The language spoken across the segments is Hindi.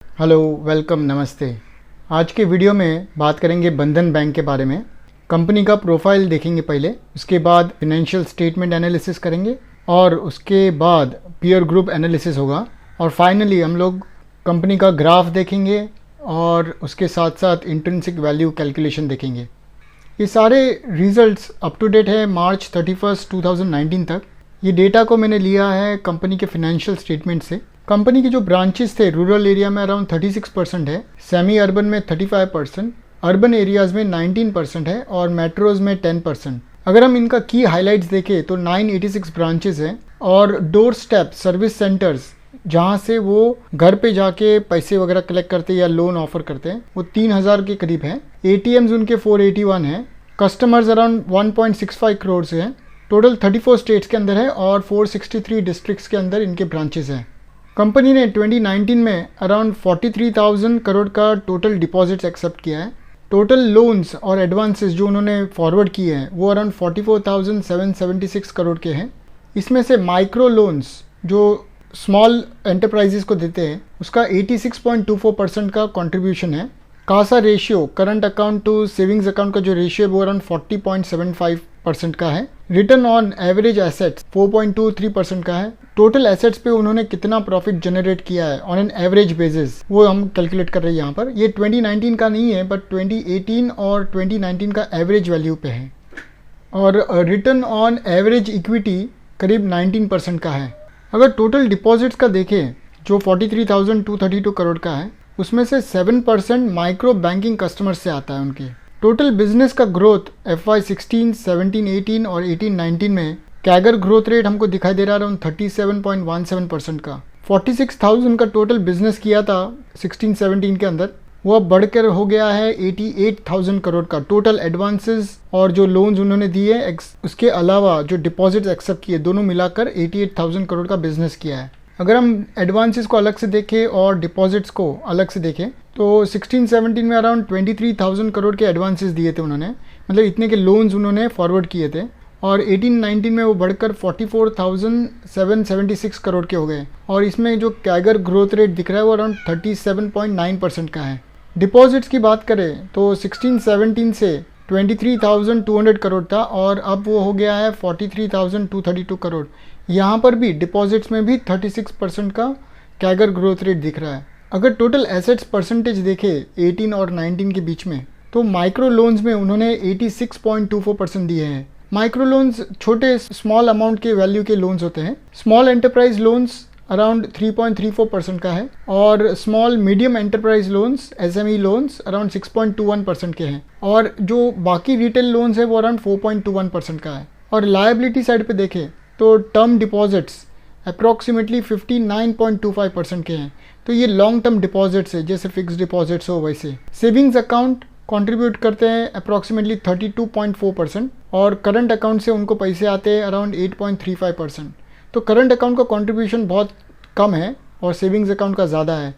हेलो, वेलकम, नमस्ते। आज के वीडियो में बात करेंगे बंधन बैंक के बारे में। कंपनी का प्रोफाइल देखेंगे पहले, उसके बाद फिनेंशियल स्टेटमेंट एनालिसिस करेंगे और उसके बाद पीयर ग्रुप एनालिसिस होगा और फाइनली हम लोग कंपनी का ग्राफ देखेंगे और उसके साथ साथ इंट्रिंसिक वैल्यू कैलकुलेशन देखेंगे। ये सारे रिजल्ट्स अप टू डेट है मार्च 31, 2019 तक। ये डेटा को मैंने लिया है कंपनी के फिनेंशियल स्टेटमेंट से। कंपनी के जो ब्रांचेस थे रूरल एरिया में अराउंड 36% है, सेमी अर्बन में 35%, अर्बन एरियाज़ में 19% है और मेट्रोज़ में 10%। अगर हम इनका की हाइलाइट्स देखें तो 986 ब्रांचेस हैं और डोर स्टेप सर्विस सेंटर्स जहाँ से वो घर पे जाके पैसे वगैरह कलेक्ट करते हैं या लोन ऑफर करते हैं वो 3000 के करीब हैं। एटीएम्स उनके 481 हैं। कस्टमर्स अराउंड 1.65 करोड़ से हैं। टोटल 34 स्टेट्स के अंदर है और 463 डिस्ट्रिक्ट्स के अंदर इनके ब्रांचेस हैं। कंपनी ने 2019 में अराउंड 43,000 करोड़ का टोटल डिपॉजिट्स एक्सेप्ट किया है। टोटल लोन्स और एडवांसेस जो उन्होंने फॉरवर्ड किए हैं वो अराउंड 44,776 करोड़ के हैं। इसमें से माइक्रो लोन्स जो स्मॉल एंटरप्राइजेस को देते हैं उसका 86.24% का कंट्रीब्यूशन है। CASA ratio, current account to savings account का जो रेशियो है वो अराउंड 40.75% का है। रिटर्न ऑन एवरेज एसेट्स 4.23% का है। टोटल एसेट्स पे उन्होंने कितना प्रॉफिट जनरेट किया है ऑन एन एवरेज बेसिस वो हम कैलकुलेट कर रहे हैं यहाँ पर। ये 2019 का नहीं है बट 2018 और 2019 का एवरेज वैल्यू पे है। और रिटर्न ऑन एवरेज इक्विटी करीब 19% का है। अगर टोटल डिपॉजिट्स का देखें जो 43,232 करोड़ का है उसमें से 7% माइक्रो बैंकिंग कस्टमर से आता है उनके। टोटल बिजनेस का ग्रोथ FY 16, 17, 18 और 18, 19 में कैगर ग्रोथ रेट हमको दिखाई दे रहा है अराउंड 37.17% का। 46,000 का टोटल बिजनेस किया था 16-17 के अंदर, वो अब बढ़कर हो गया है 88,000 करोड़ का। टोटल एडवांसेस और जो लोन्स उन्होंने दिए उसके अलावा जो डिपॉजिट्स एक्सेप्ट किए दोनों मिलाकर 88,000 करोड़ का बिजनेस किया है। अगर हम एडवांसेस को अलग से देखें और डिपॉजिट्स को अलग से देखें तो 16-17 में अराउंड 23,000 करोड़ के एडवांसेस दिए थे उन्होंने, मतलब इतने के लोन्स उन्होंने फॉरवर्ड किए थे। और 18-19 में वो बढ़कर 44,776 करोड़ के हो गए और इसमें जो कैगर ग्रोथ रेट दिख रहा है वो अराउंड 37.9% का है। डिपॉजिट्स की बात करें तो 16-17 से 23,200 करोड़ था और अब वो हो गया है 43,232 करोड़। यहाँ पर भी डिपॉजिट्स में भी 36% का कैगर ग्रोथ रेट दिख रहा है। अगर टोटल एसेट्स परसेंटेज देखें 18 और 19 के बीच में तो माइक्रो लोन्स में उन्होंने 86.24% दिए हैं। माइक्रो लोन्स छोटे स्मॉल अमाउंट के वैल्यू के लोन्स होते हैं। स्मॉल एंटरप्राइज लोन्स अराउंड 3.34% का है और small medium enterprise loans SME loans around 6.21% के हैं और जो बाकी रिटेल लोन्स है वो अराउंड 4.21% का है। और लायबिलिटी साइड पे देखें तो टर्म डिपॉजिट्स अप्रॉक्सीमेटली 59.25% के हैं। तो ये लॉन्ग टर्म डिपॉजिट्स है, जैसे फिक्स डिपॉजिट्स हो वैसे। सेविंग्स अकाउंट कंट्रीब्यूट करते हैं अप्रॉक्सीमेटली 32.4% और करंट अकाउंट से उनको पैसे आते हैं अराउंड 8.35%। तो करंट अकाउंट का कंट्रीब्यूशन बहुत कम है और सेविंग्स अकाउंट का ज़्यादा है।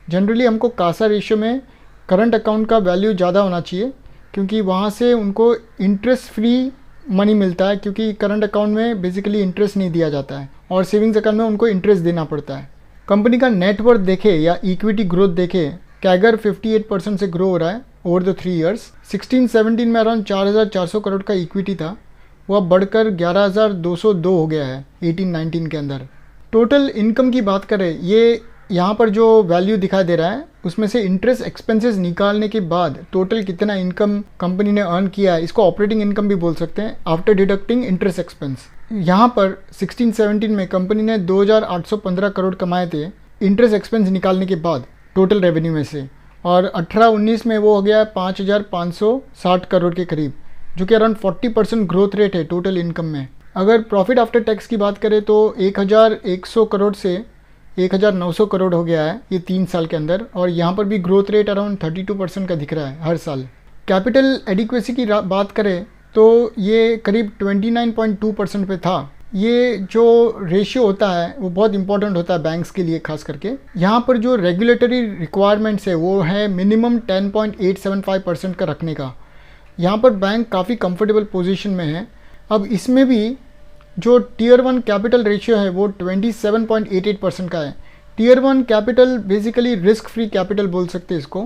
जनरली हमको कासा रेशियो में करंट अकाउंट का वैल्यू ज़्यादा होना चाहिए क्योंकि वहाँ से उनको इंटरेस्ट फ्री मनी मिलता है, क्योंकि करंट अकाउंट में बेसिकली इंटरेस्ट नहीं दिया जाता है और सेविंग्स अकाउंट में उनको इंटरेस्ट देना पड़ता है। कंपनी का नेटवर्थ देखे या इक्विटी ग्रोथ देखे, कैगर 58% से ग्रो हो रहा है ओवर द 3 ईयर्स। 16-17 में अराउंड 4,400 करोड़ का इक्विटी था, वो अब बढ़कर 11,202 हो गया है 18-19 के अंदर। टोटल इनकम की बात करें, ये यहाँ पर जो वैल्यू दिखाई दे रहा है उसमें से इंटरेस्ट एक्सपेंसेस निकालने के बाद टोटल कितना इनकम कंपनी ने अर्न किया है, इसको ऑपरेटिंग इनकम भी बोल सकते हैं आफ्टर डिडक्टिंग इंटरेस्ट एक्सपेंस। यहाँ पर 16-17 में कंपनी ने 2,815 करोड़ कमाए थे इंटरेस्ट एक्सपेंस निकालने के बाद टोटल रेवेन्यू में से, और 18-19 में वो हो गया 5,560 करोड़ के करीब, जो कि अराउंड 40% ग्रोथ रेट है टोटल इनकम में। अगर प्रॉफिट आफ्टर टैक्स की बात करें तो 1,100 करोड़ से 1,900 करोड़ हो गया है ये 3 साल के अंदर, और यहाँ पर भी ग्रोथ रेट अराउंड 32% का दिख रहा है हर साल। कैपिटल एडिक्वेसी की बात करें तो ये करीब 29.2% पे था। ये जो रेशियो होता है वो बहुत इंपॉर्टेंट होता है बैंक्स के लिए खास करके। यहाँ पर जो रेगुलेटरी रिक्वायरमेंट्स है वो है मिनिमम 10.875% का रखने का। यहाँ पर बैंक काफ़ी कंफर्टेबल पोजीशन में है। अब इसमें भी जो टियर 1 कैपिटल रेशियो है वो 27.88% का है। Tier 1 capital basically risk free capital बोल सकते हैं इसको।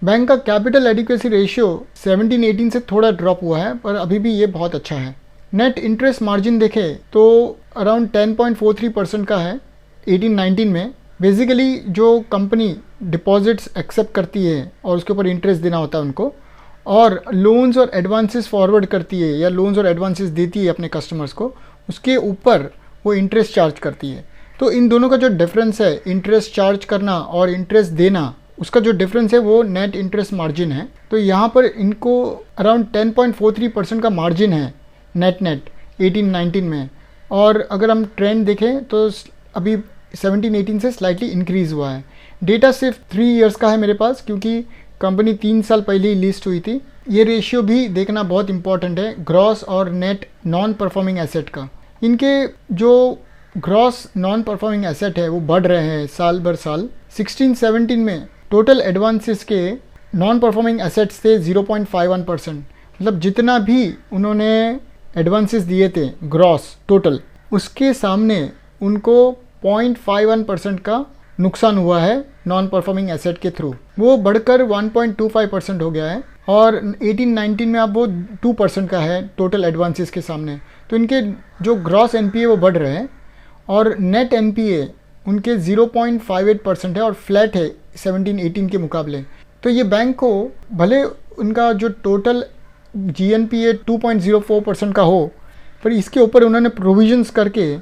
बैंक का कैपिटल एडिक्वेसी रेशियो 17-18 से थोड़ा ड्रॉप हुआ है, पर अभी भी ये बहुत अच्छा है। नेट इंटरेस्ट मार्जिन देखें तो अराउंड 10.43% का है 18-19 में। बेसिकली जो कंपनी डिपॉजिट्स एक्सेप्ट करती है और उसके ऊपर इंटरेस्ट देना होता है उनको, और लोन्स और एडवांसेस फॉरवर्ड करती है या लोन्स और एडवांसेस देती है अपने कस्टमर्स को, उसके ऊपर वो इंटरेस्ट चार्ज करती है। तो इन दोनों का जो डिफरेंस है, इंटरेस्ट चार्ज करना और इंटरेस्ट देना, उसका जो डिफरेंस है वो नेट इंटरेस्ट मार्जिन है। तो यहाँ पर इनको अराउंड 10.43% का मार्जिन है नेट 18-19 में। और अगर हम ट्रेंड देखें तो अभी 17-18 से स्लाइटली इंक्रीज़ हुआ है। डेटा सिर्फ 3 इयर्स का है मेरे पास, क्योंकि कंपनी 3 साल पहले ही लिस्ट हुई थी। ये रेशियो भी देखना बहुत इंपॉर्टेंट है, ग्रॉस और नेट नॉन परफॉर्मिंग एसेट का। इनके जो ग्रॉस नॉन परफॉर्मिंग एसेट है वो बढ़ रहे हैं साल भर साल। 16-17 में टोटल एडवांसेस के नॉन परफॉर्मिंग एसेट्स थे 0.51%। मतलब जितना भी उन्होंने एडवांसेस दिए थे ग्रॉस टोटल, उसके सामने उनको 0.51% का नुकसान हुआ है नॉन परफॉर्मिंग एसेट के थ्रू। वो बढ़कर 1.25% हो गया है और 18-19 में अब वो 2% का है टोटल एडवांसेस के सामने। तो इनके जो ग्रॉस एनपीए वो बढ़ रहे हैं और नेट एनपीए उनके 0.58% है और फ्लैट है 17-18 के मुकाबले। तो ये बैंक को भले उनका जो टोटल जीएनपीए 2.04% का हो, पर इसके ऊपर उन्होंने प्रोविजंस करके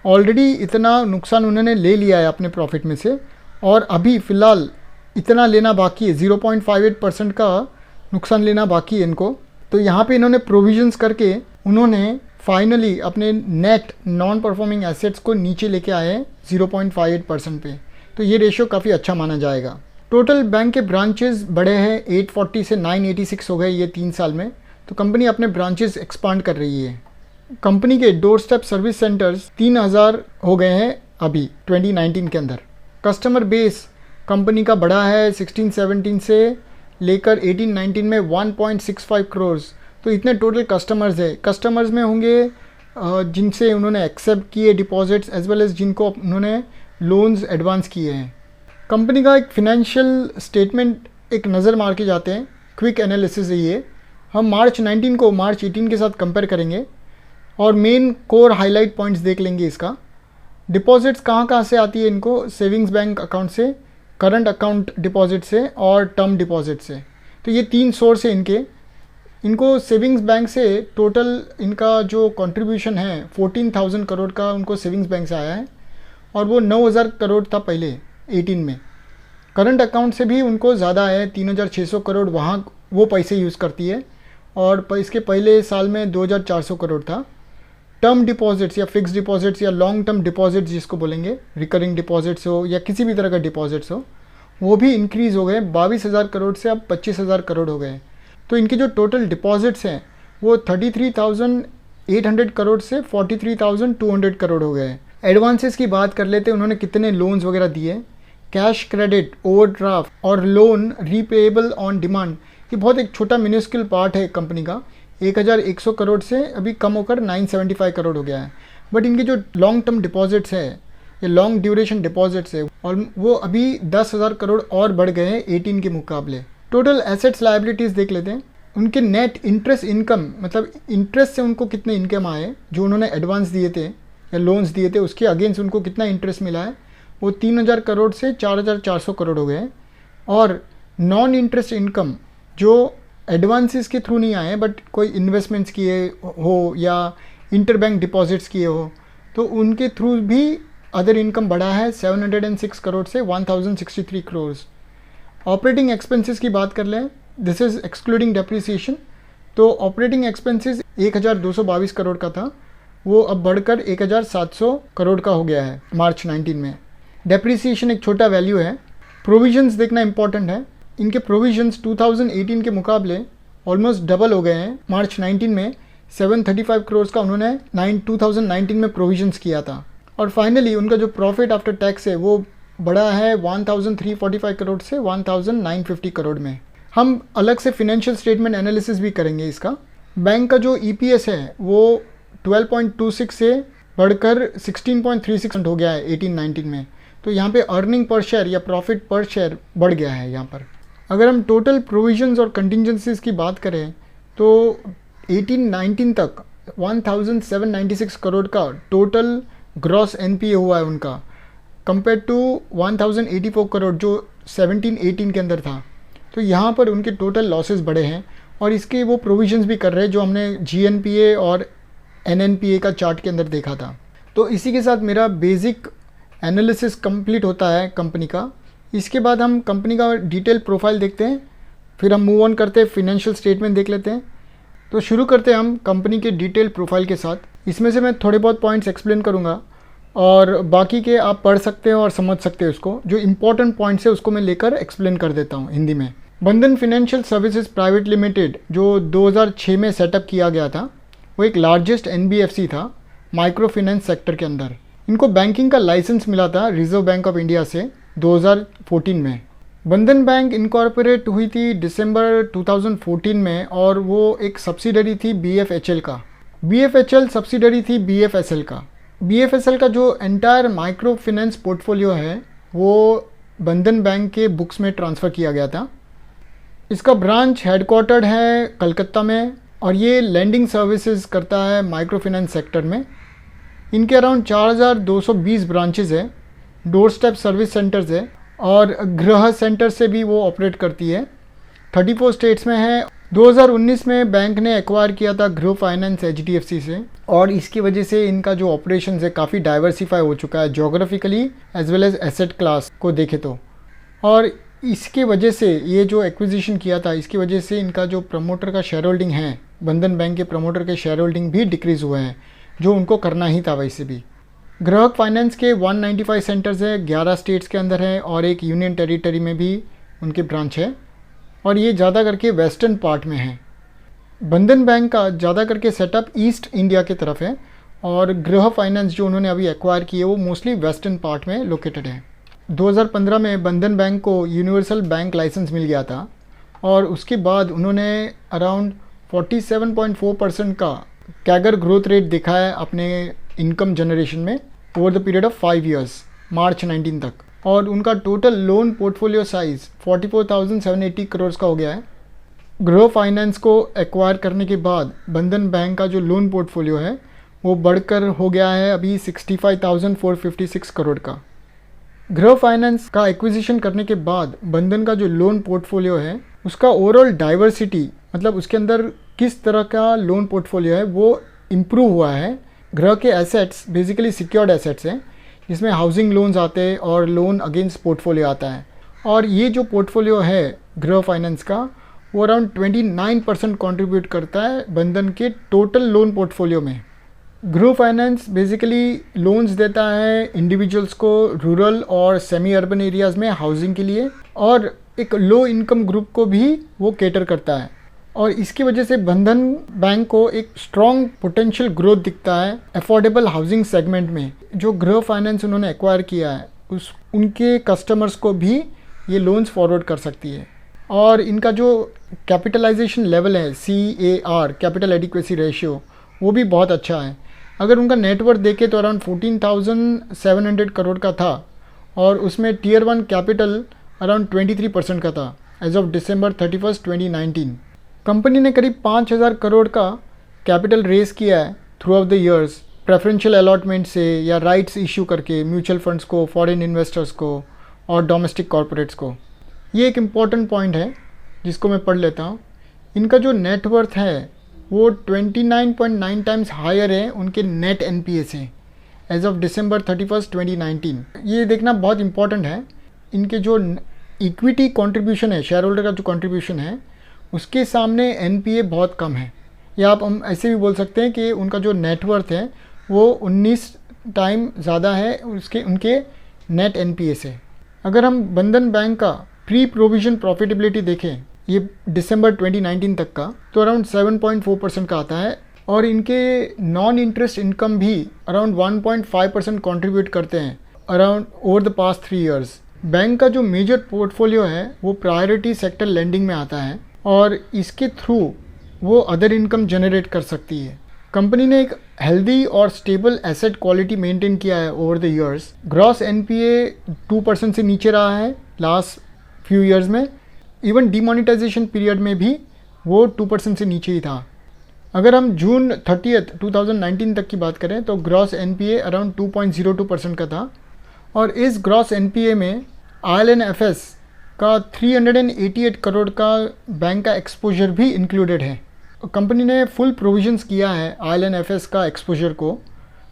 ऑलरेडी इतना नुकसान उन्होंने ले लिया है अपने प्रॉफिट में से, और अभी फ़िलहाल इतना लेना बाकी है, 0.58% का नुकसान लेना बाकी है इनको। तो यहाँ पे इन्होंने प्रोविजंस करके उन्होंने फाइनली अपने नेट नॉन परफॉर्मिंग एसेट्स को नीचे लेके आए हैं 0.58% पे। तो ये रेशियो काफ़ी अच्छा माना जाएगा। टोटल बैंक के ब्रांचेस बढ़े हैं 840 से 986 हो गए ये 3 साल में। तो कंपनी अपने ब्रांचेस एक्सपांड कर रही है। कंपनी के डोर स्टेप सर्विस सेंटर्स 3000 हो गए हैं अभी 2019 के अंदर। कस्टमर बेस कंपनी का बढ़ा है 16-17 से लेकर 18-19 में 1.65 करोड़। तो इतने टोटल कस्टमर्स है। कस्टमर्स में होंगे जिनसे उन्होंने एक्सेप्ट किए डिपॉजिट्स, एज वेल एज जिनको उन्होंने लोन्स एडवांस किए हैं। कंपनी का एक फिनेंशियल स्टेटमेंट एक नज़र मार के जाते हैं, क्विक एनालिसिस है ये। हम मार्च 19 को मार्च 18 के साथ कंपेयर करेंगे और मेन कोर हाईलाइट पॉइंट्स देख लेंगे इसका। डिपॉजिट्स कहाँ से आती है इनको, सेविंग्स बैंक अकाउंट से, करंट अकाउंट डिपॉजिट से और टर्म डिपॉजिट से। तो ये 3 सोर्स है इनको सेविंग्स बैंक से टोटल इनका जो कंट्रीब्यूशन है 14,000 करोड़ का उनको सेविंग्स बैंक से आया है, और वो 9,000 करोड़ था पहले 18 में। करंट अकाउंट से भी उनको ज़्यादा है, 3,600 करोड़ वहाँ वो पैसे यूज़ करती है, और इसके पहले साल में 2,400 करोड़ था। टर्म डिपॉजिट्स या फिक्स डिपॉजिट्स या लॉन्ग टर्म डिपॉजिट्स जिसको बोलेंगे, रिकरिंग डिपॉजिट्स हो या किसी भी तरह का डिपॉजिट्स हो, वो भी इंक्रीज़ हो गए 22,000 करोड़ से अब 25,000 करोड़ हो गए। तो इनके जो टोटल डिपॉजिट्स हैं वो 33,800 करोड़ से 43,200 करोड़ हो गए। एडवांसेस की बात कर लेते हैं, उन्होंने कितने लोन्स वगैरह दिए। कैश क्रेडिट, ओवरड्राफ्ट और लोन रीपेएबल ऑन डिमांड, ये बहुत एक छोटा मिनिस्क्यूल पार्ट है कंपनी का। 1,100 करोड़ से अभी कम होकर 975 करोड़ हो गया है। बट इनके जो लॉन्ग टर्म डिपॉजिट्स है या लॉन्ग ड्यूरेशन डिपॉजिट्स है, और वो अभी 10,000 करोड़ और बढ़ गए हैं 18 के मुकाबले। टोटल एसेट्स लायबिलिटीज़ देख लेते हैं। उनके नेट इंटरेस्ट इनकम, मतलब इंटरेस्ट से उनको कितने इनकम आए, जो उन्होंने एडवांस दिए थे या लोन्स दिए थे उसके अगेंस्ट उनको कितना इंटरेस्ट मिला है, वो 3,000 करोड़ से 4,400 करोड़ हो गए। और नॉन इंटरेस्ट इनकम जो एडवांसेस के थ्रू नहीं आए बट कोई इन्वेस्टमेंट्स किए हो या इंटरबैंक डिपॉजिट्स किए हो, तो उनके थ्रू भी अदर इनकम बढ़ा है 706 करोड़ से 1,063 करोड़। ऑपरेटिंग एक्सपेंसेस की बात कर लें, दिस इज़ एक्सक्लूडिंग डेप्रिसिएशन। तो ऑपरेटिंग एक्सपेंसेस 1,222 करोड़ का था, वो अब बढ़कर 1,700 करोड़ का हो गया है मार्च 19 में। डेप्रिसिएशन एक छोटा वैल्यू है। प्रोविजंस देखना इंपॉर्टेंट है। इनके प्रोविजंस 2018 के मुकाबले ऑलमोस्ट डबल हो गए हैं। मार्च 19 में 735 करोड़ का उन्होंने 2019 में प्रोविजंस किया था। और फाइनली उनका जो प्रॉफिट आफ्टर टैक्स है वो बढ़ा है 1,345 करोड़ से 1,950 करोड़ में। हम अलग से फिनेंशियल स्टेटमेंट एनालिसिस भी करेंगे इसका। बैंक का जो EPS है वो 12.26 से बढ़कर 16.36 हो गया है 18-19 में। तो यहाँ पे अर्निंग पर शेयर या प्रॉफिट पर शेयर बढ़ गया है यहाँ पर। अगर हम टोटल प्रोविजंस और कंटिजेंसीज की बात करें तो 18-19 तक 1796 करोड़ का टोटल ग्रॉस एनपीए हुआ है उनका, कंपेयर टू 1084 करोड़ जो 17-18 के अंदर था। तो यहाँ पर उनके टोटल लॉसेस बढ़े हैं और इसके वो प्रोविजंस भी कर रहे हैं जो हमने जीएनपीए और एनएनपीए का चार्ट के अंदर देखा था। तो इसी के साथ मेरा बेसिक एनालिसिस कंप्लीट होता है कंपनी का। इसके बाद हम कंपनी का डिटेल प्रोफाइल देखते हैं, फिर हम मूव ऑन करते हैं फिनेंशियल स्टेटमेंट देख लेते हैं। तो शुरू करते हैं हम कंपनी के डिटेल प्रोफाइल के साथ। इसमें से मैं थोड़े बहुत पॉइंट्स एक्सप्लेन करूँगा और बाकी के आप पढ़ सकते हैं और समझ सकते हैं उसको। जो इंपॉर्टेंट पॉइंट्स है उसको मैं लेकर एक्सप्लेन कर देता हूँ हिंदी में। बंधन फाइनेंशियल सर्विसेज प्राइवेट लिमिटेड जो 2006 में सेटअप किया गया था, वो एक लार्जेस्ट एनबीएफसी था माइक्रो फाइनेंस सेक्टर के अंदर। इनको बैंकिंग का लाइसेंस मिला था रिजर्व बैंक ऑफ इंडिया से 2014 में। बंधन बैंक इनकॉर्पोरेट हुई थी दिसंबर 2014 में और वो एक सब्सिडरी थी बीएफएचएल का। बीएफएचएल सब्सिडरी थी बीएफएसएल का। बीएफएसएल का जो एंटायर माइक्रो फाइनेंस पोर्टफोलियो है वो बंधन बैंक के बुक्स में ट्रांसफ़र किया गया था। इसका ब्रांच हेडक्वार्टर्ड है कलकत्ता में और ये लैंडिंग सर्विसेज करता है माइक्रो फाइनेंस सेक्टर में। इनके अराउंड 4220 ब्रांचेज है, डोर स्टेप सर्विस सेंटर्स है और गृह सेंटर से भी वो ऑपरेट करती है। 34 स्टेट्स में है। 2019 में बैंक ने एक्वायर किया था गृह फाइनेंस एचडीएफसी से और इसकी वजह से इनका जो ऑपरेशंस है काफ़ी डाइवर्सिफाई हो चुका है geographically as well as asset class को देखे तो। और इसके वजह से ये जो एक्विजिशन किया था इसकी वजह से इनका जो प्रमोटर का शेयर होल्डिंग है, बंधन बैंक के प्रमोटर के शेयर होल्डिंग भी डिक्रीज़ हुए हैं, जो उनको करना ही था वैसे भी। ग्राहक फाइनेंस के 195 सेंटर्स हैं, 11 स्टेट्स के अंदर हैं और एक यूनियन टेरिटरी में भी उनके ब्रांच है और ये ज़्यादा करके वेस्टर्न पार्ट में है। बंधन बैंक का ज़्यादा करके सेटअप ईस्ट इंडिया की तरफ है और गृह फाइनेंस जो उन्होंने अभी एक्वायर की है वो मोस्टली वेस्टर्न पार्ट में लोकेटेड है। 2015 में बंधन बैंक को यूनिवर्सल बैंक लाइसेंस मिल गया था और उसके बाद उन्होंने अराउंड 47.4% का कैगर ग्रोथ रेट दिखा है अपने इनकम जनरेशन में over the period of 5 years, March 19 तक। और उनका total loan portfolio size 44,780 crore का हो गया है। गृह फाइनेंस को एक्वायर करने के बाद बंधन बैंक का जो लोन पोर्टफोलियो है वो बढ़कर हो गया है अभी 65,456 करोड़ का। गृह फाइनेंस का एक्विजिशन करने के बाद बंधन का जो लोन पोर्टफोलियो है उसका ओवरऑल डाइवर्सिटी, मतलब उसके अंदर किस तरह का लोन पोर्टफोलियो है वो इम्प्रूव हुआ है। गृह के एसेट्स बेसिकली सिक्योर्ड एसेट्स हैं जिसमें हाउसिंग लोन्स आते हैं और लोन अगेंस्ट पोर्टफोलियो आता है। और ये जो पोर्टफोलियो है गृह फाइनेंस का वो अराउंड 29% कॉन्ट्रीब्यूट करता है बंधन के टोटल लोन पोर्टफोलियो में। गृह फाइनेंस बेसिकली लोन्स देता है इंडिविजुअल्स को रूरल और सेमी अर्बन एरियाज़ में हाउसिंग के लिए और एक लो इनकम ग्रुप को भी वो केटर करता है। और इसकी वजह से बंधन बैंक को एक स्ट्रॉन्ग पोटेंशियल ग्रोथ दिखता है अफोर्डेबल हाउसिंग सेगमेंट में। जो गृह फाइनेंस उन्होंने एक्वायर किया है उनके कस्टमर्स को भी ये लोन्स फॉरवर्ड कर सकती है। और इनका जो कैपिटलाइजेशन लेवल है CAR कैपिटल एडिक्वेसी रेशियो वो भी बहुत अच्छा है। अगर उनका नेटवर्थ देखें तो अराउंड 14,700 करोड़ का था और उसमें टियर 1 कैपिटल अराउंड 23% का था एज ऑफ December 31, 2019। कंपनी ने करीब 5,000 करोड़ का कैपिटल रेज किया है through out the years, preferential allotment से या राइट्स इशू करके म्यूचुअल फंड्स को, फॉरेन इन्वेस्टर्स को और डोमेस्टिक कॉरपोरेट्स को। ये एक इम्पॉर्टेंट पॉइंट है जिसको मैं पढ़ लेता हूँ। इनका जो नेटवर्थ है वो 29.9 टाइम्स हायर है उनके नेट NPA से एज ऑफ December 31, 2019। ये देखना बहुत इंपॉर्टेंट है। इनके जो इक्विटी कंट्रीब्यूशन है, शेयर होल्डर का जो कंट्रीब्यूशन है उसके सामने NPA बहुत कम है, या आप हम ऐसे भी बोल सकते हैं कि उनका जो नेटवर्थ है वो 19 टाइम ज़्यादा है उनके नेट NPA से। अगर हम बंधन बैंक का प्री प्रोविजन प्रॉफिटेबिलिटी देखें ये December 2019 तक का, तो अराउंड 7.4% का आता है और इनके नॉन इंटरेस्ट इनकम भी अराउंड 1.5% कंट्रीब्यूट करते हैं around over the past 3 years. Bank का जो मेजर पोर्टफोलियो है वो प्रायोरिटी सेक्टर लेंडिंग में आता है और इसके थ्रू वो अदर इनकम जनरेट कर सकती है। कंपनी ने एक हेल्दी और स्टेबल एसेट क्वालिटी मेंटेन किया है over the years. Gross NPA 2% से नीचे रहा है लास्ट फ्यू इयर्स में। इवन डिमोनेटाइजेशन पीरियड में भी वो 2% से नीचे ही था। अगर हम जून 30 2019 तक की बात करें तो ग्रॉस एनपीए अराउंड 2.02% का था। और इस ग्रॉस एनपीए में IL&FS का 388 करोड़ का बैंक का एक्सपोजर भी इंक्लूडेड है। कंपनी ने फुल प्रोविजंस किया है IL&FS का एक्सपोजर को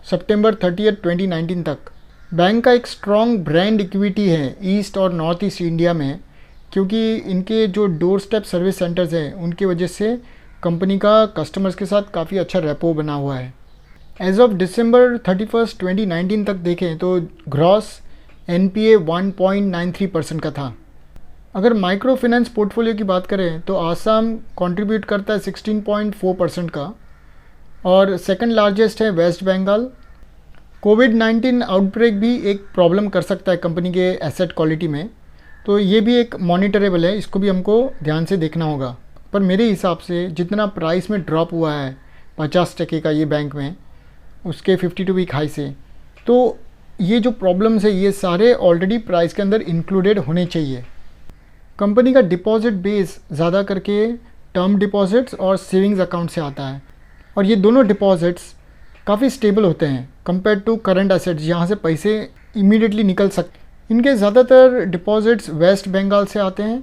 सितंबर 30 2019 तक। बैंक का एक स्ट्रॉन्ग ब्रांड इक्विटी है ईस्ट और नॉर्थ ईस्ट इंडिया में, क्योंकि इनके जो डोर स्टेप सर्विस सेंटर्स हैं उनकी वजह से कंपनी का कस्टमर्स के साथ काफ़ी अच्छा रेपो बना हुआ है। एज ऑफ दिसंबर 31 2019 तक देखें तो ग्रॉस एनपीए 1.93% का था। अगर माइक्रो फाइनेंस पोर्टफोलियो की बात करें तो आसाम कंट्रीब्यूट करता है 16.4% का और सेकंड लार्जेस्ट है वेस्ट बंगाल। कोविड-19 आउटब्रेक भी एक प्रॉब्लम कर सकता है कंपनी के एसेट क्वालिटी में, तो ये भी एक मॉनिटरेबल है, इसको भी हमको ध्यान से देखना होगा। पर मेरे हिसाब से जितना प्राइस में ड्रॉप हुआ है 50% का ये बैंक में उसके 52 वीक हाई से, तो ये जो प्रॉब्लम्स है ये सारे ऑलरेडी प्राइस के अंदर इंक्लूडेड होने चाहिए। कंपनी का डिपॉजिट बेस ज़्यादा करके टर्म डिपॉजिट्स और सेविंग्स अकाउंट से आता है और ये दोनों डिपॉजिट्स काफ़ी स्टेबल होते हैं कंपेयर टू करंट एसेट्स जहाँ से पैसे इमीडिएटली निकल सकते। इनके ज़्यादातर डिपॉजिट्स वेस्ट बंगाल से आते हैं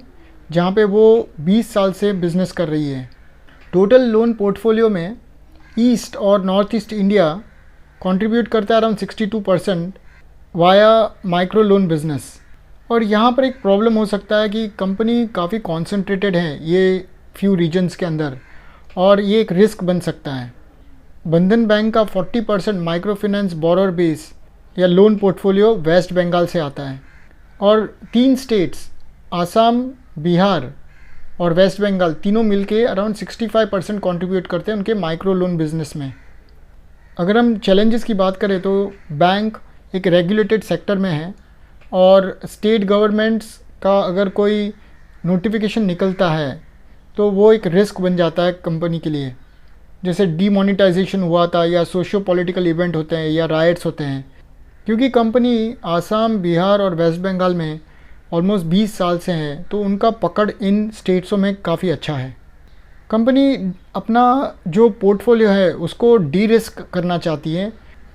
जहाँ पे वो 20 साल से बिज़नेस कर रही है। टोटल लोन पोर्टफोलियो में ईस्ट और नॉर्थ ईस्ट इंडिया कंट्रीब्यूट करता है around 62% via micro loan business. और यहाँ पर एक प्रॉब्लम हो सकता है कि कंपनी काफ़ी कॉन्सेंट्रेटेड है ये फ्यू रीजन्स के अंदर और ये एक रिस्क बन सकता है। बंधन बैंक का 40% माइक्रो फाइनेंस बोरोर बेस या लोन पोर्टफोलियो वेस्ट बंगाल से आता है और 3 स्टेट्स आसाम, बिहार और वेस्ट बंगाल तीनों मिलके अराउंड 65% कंट्रीब्यूट करते हैं उनके माइक्रो लोन बिजनेस में। अगर हम चैलेंजेस की बात करें तो बैंक एक रेगुलेटेड सेक्टर में है और स्टेट गवर्नमेंट्स का अगर कोई नोटिफिकेशन निकलता है तो वो एक रिस्क बन जाता है कंपनी के लिए। जैसे डीमोनेटाइजेशन हुआ था या सोशियो पॉलिटिकल इवेंट होते हैं या राइट्स होते हैं। क्योंकि कंपनी आसाम, बिहार और वेस्ट बंगाल में ऑलमोस्ट 20 साल से है तो उनका पकड़ इन स्टेट्सों में काफ़ी अच्छा है। कंपनी अपना जो पोर्टफोलियो है उसको डी रिस्क करना चाहती है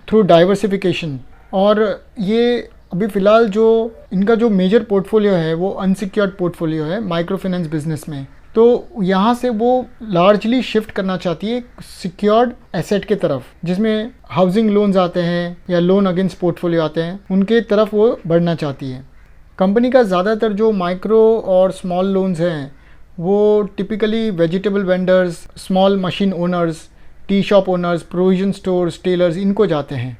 थ्रू डाइवर्सिफिकेशन और ये अभी फ़िलहाल जो इनका जो मेजर पोर्टफोलियो है वो अनसिक्योर्ड पोर्टफोलियो है माइक्रो फाइनेंस बिजनेस में। तो यहाँ से वो लार्जली शिफ्ट करना चाहती है सिक्योर्ड एसेट के तरफ, जिसमें हाउसिंग लोन्स आते हैं या लोन अगेंस्ट पोर्टफोलियो आते हैं, उनके तरफ वो बढ़ना चाहती है। कंपनी का ज़्यादातर जो माइक्रो और स्मॉल लोन्स हैं वो typically vegetable vendors, small machine owners, tea shop owners, provision stores, tailors, इनको जाते हैं।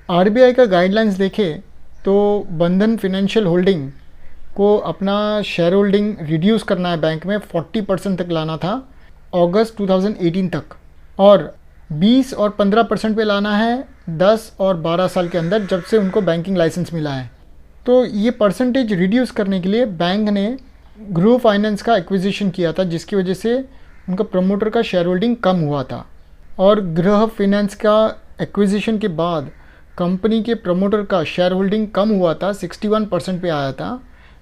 आरबीआई का गाइडलाइंस देखें तो बंधन फाइनेंशियल होल्डिंग को अपना शेयर होल्डिंग रिड्यूस करना है बैंक में 40% तक लाना था अगस्त 2018 तक और 20 और 15% पे लाना है 10 और 12 साल के अंदर जब से उनको बैंकिंग लाइसेंस मिला है। तो ये परसेंटेज रिड्यूस करने के लिए बैंक ने ग्रो फाइनेंस का एक्विजिशन किया था जिसकी वजह से उनका प्रमोटर का शेयर होल्डिंग कम हुआ था और गृह फाइनेंस का एक्विजिशन के बाद कंपनी के प्रमोटर का शेयर होल्डिंग कम हुआ था 61% पे आया था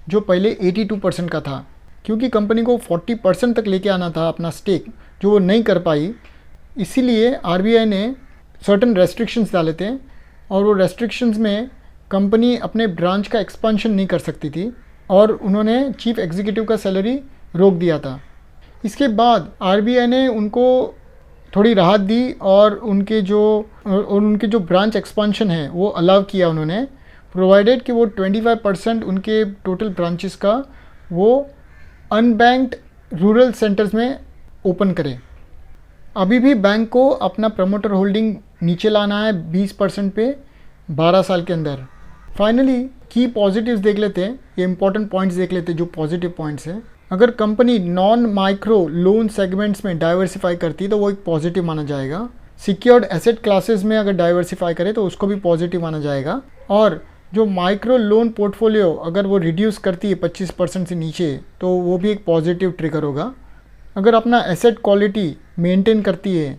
जो पहले 82% का था। क्योंकि कंपनी को 40% तक लेके आना था अपना स्टेक जो वो नहीं कर पाई, इसीलिए आरबीआई ने सर्टेन रेस्ट्रिक्शंस डाले थे और वो रेस्ट्रिक्शंस में कंपनी अपने ब्रांच का एक्सपांशन नहीं कर सकती थी और उन्होंने चीफ एग्जीक्यूटिव का सैलरी रोक दिया था। इसके बाद आरबीआई ने उनको थोड़ी राहत दी और उनके जो ब्रांच एक्सपांशन है वो अलाउ किया उन्होंने, प्रोवाइडेड कि वो 25% उनके टोटल ब्रांचेस का वो अनबैंक्ड रूरल सेंटर्स में ओपन करें। अभी भी बैंक को अपना प्रमोटर होल्डिंग नीचे लाना है 20% पे 12 साल के अंदर। फाइनली की पॉजिटिव्स देख लेते हैं, ये इंपॉर्टेंट पॉइंट्स देख लेते हैं जो पॉजिटिव पॉइंट्स हैं। अगर company non micro loan segments में डाइवर्सिफाई करती है तो वो एक पॉजिटिव माना जाएगा। सिक्योर्ड एसेट क्लासेस में अगर डाइवर्सिफाई करे तो उसको भी पॉजिटिव माना जाएगा। और जो माइक्रो लोन पोर्टफोलियो अगर वो रिड्यूस करती है 25% से नीचे तो वो भी एक पॉजिटिव ट्रिगर होगा। अगर अपना एसेट क्वालिटी मेंटेन करती है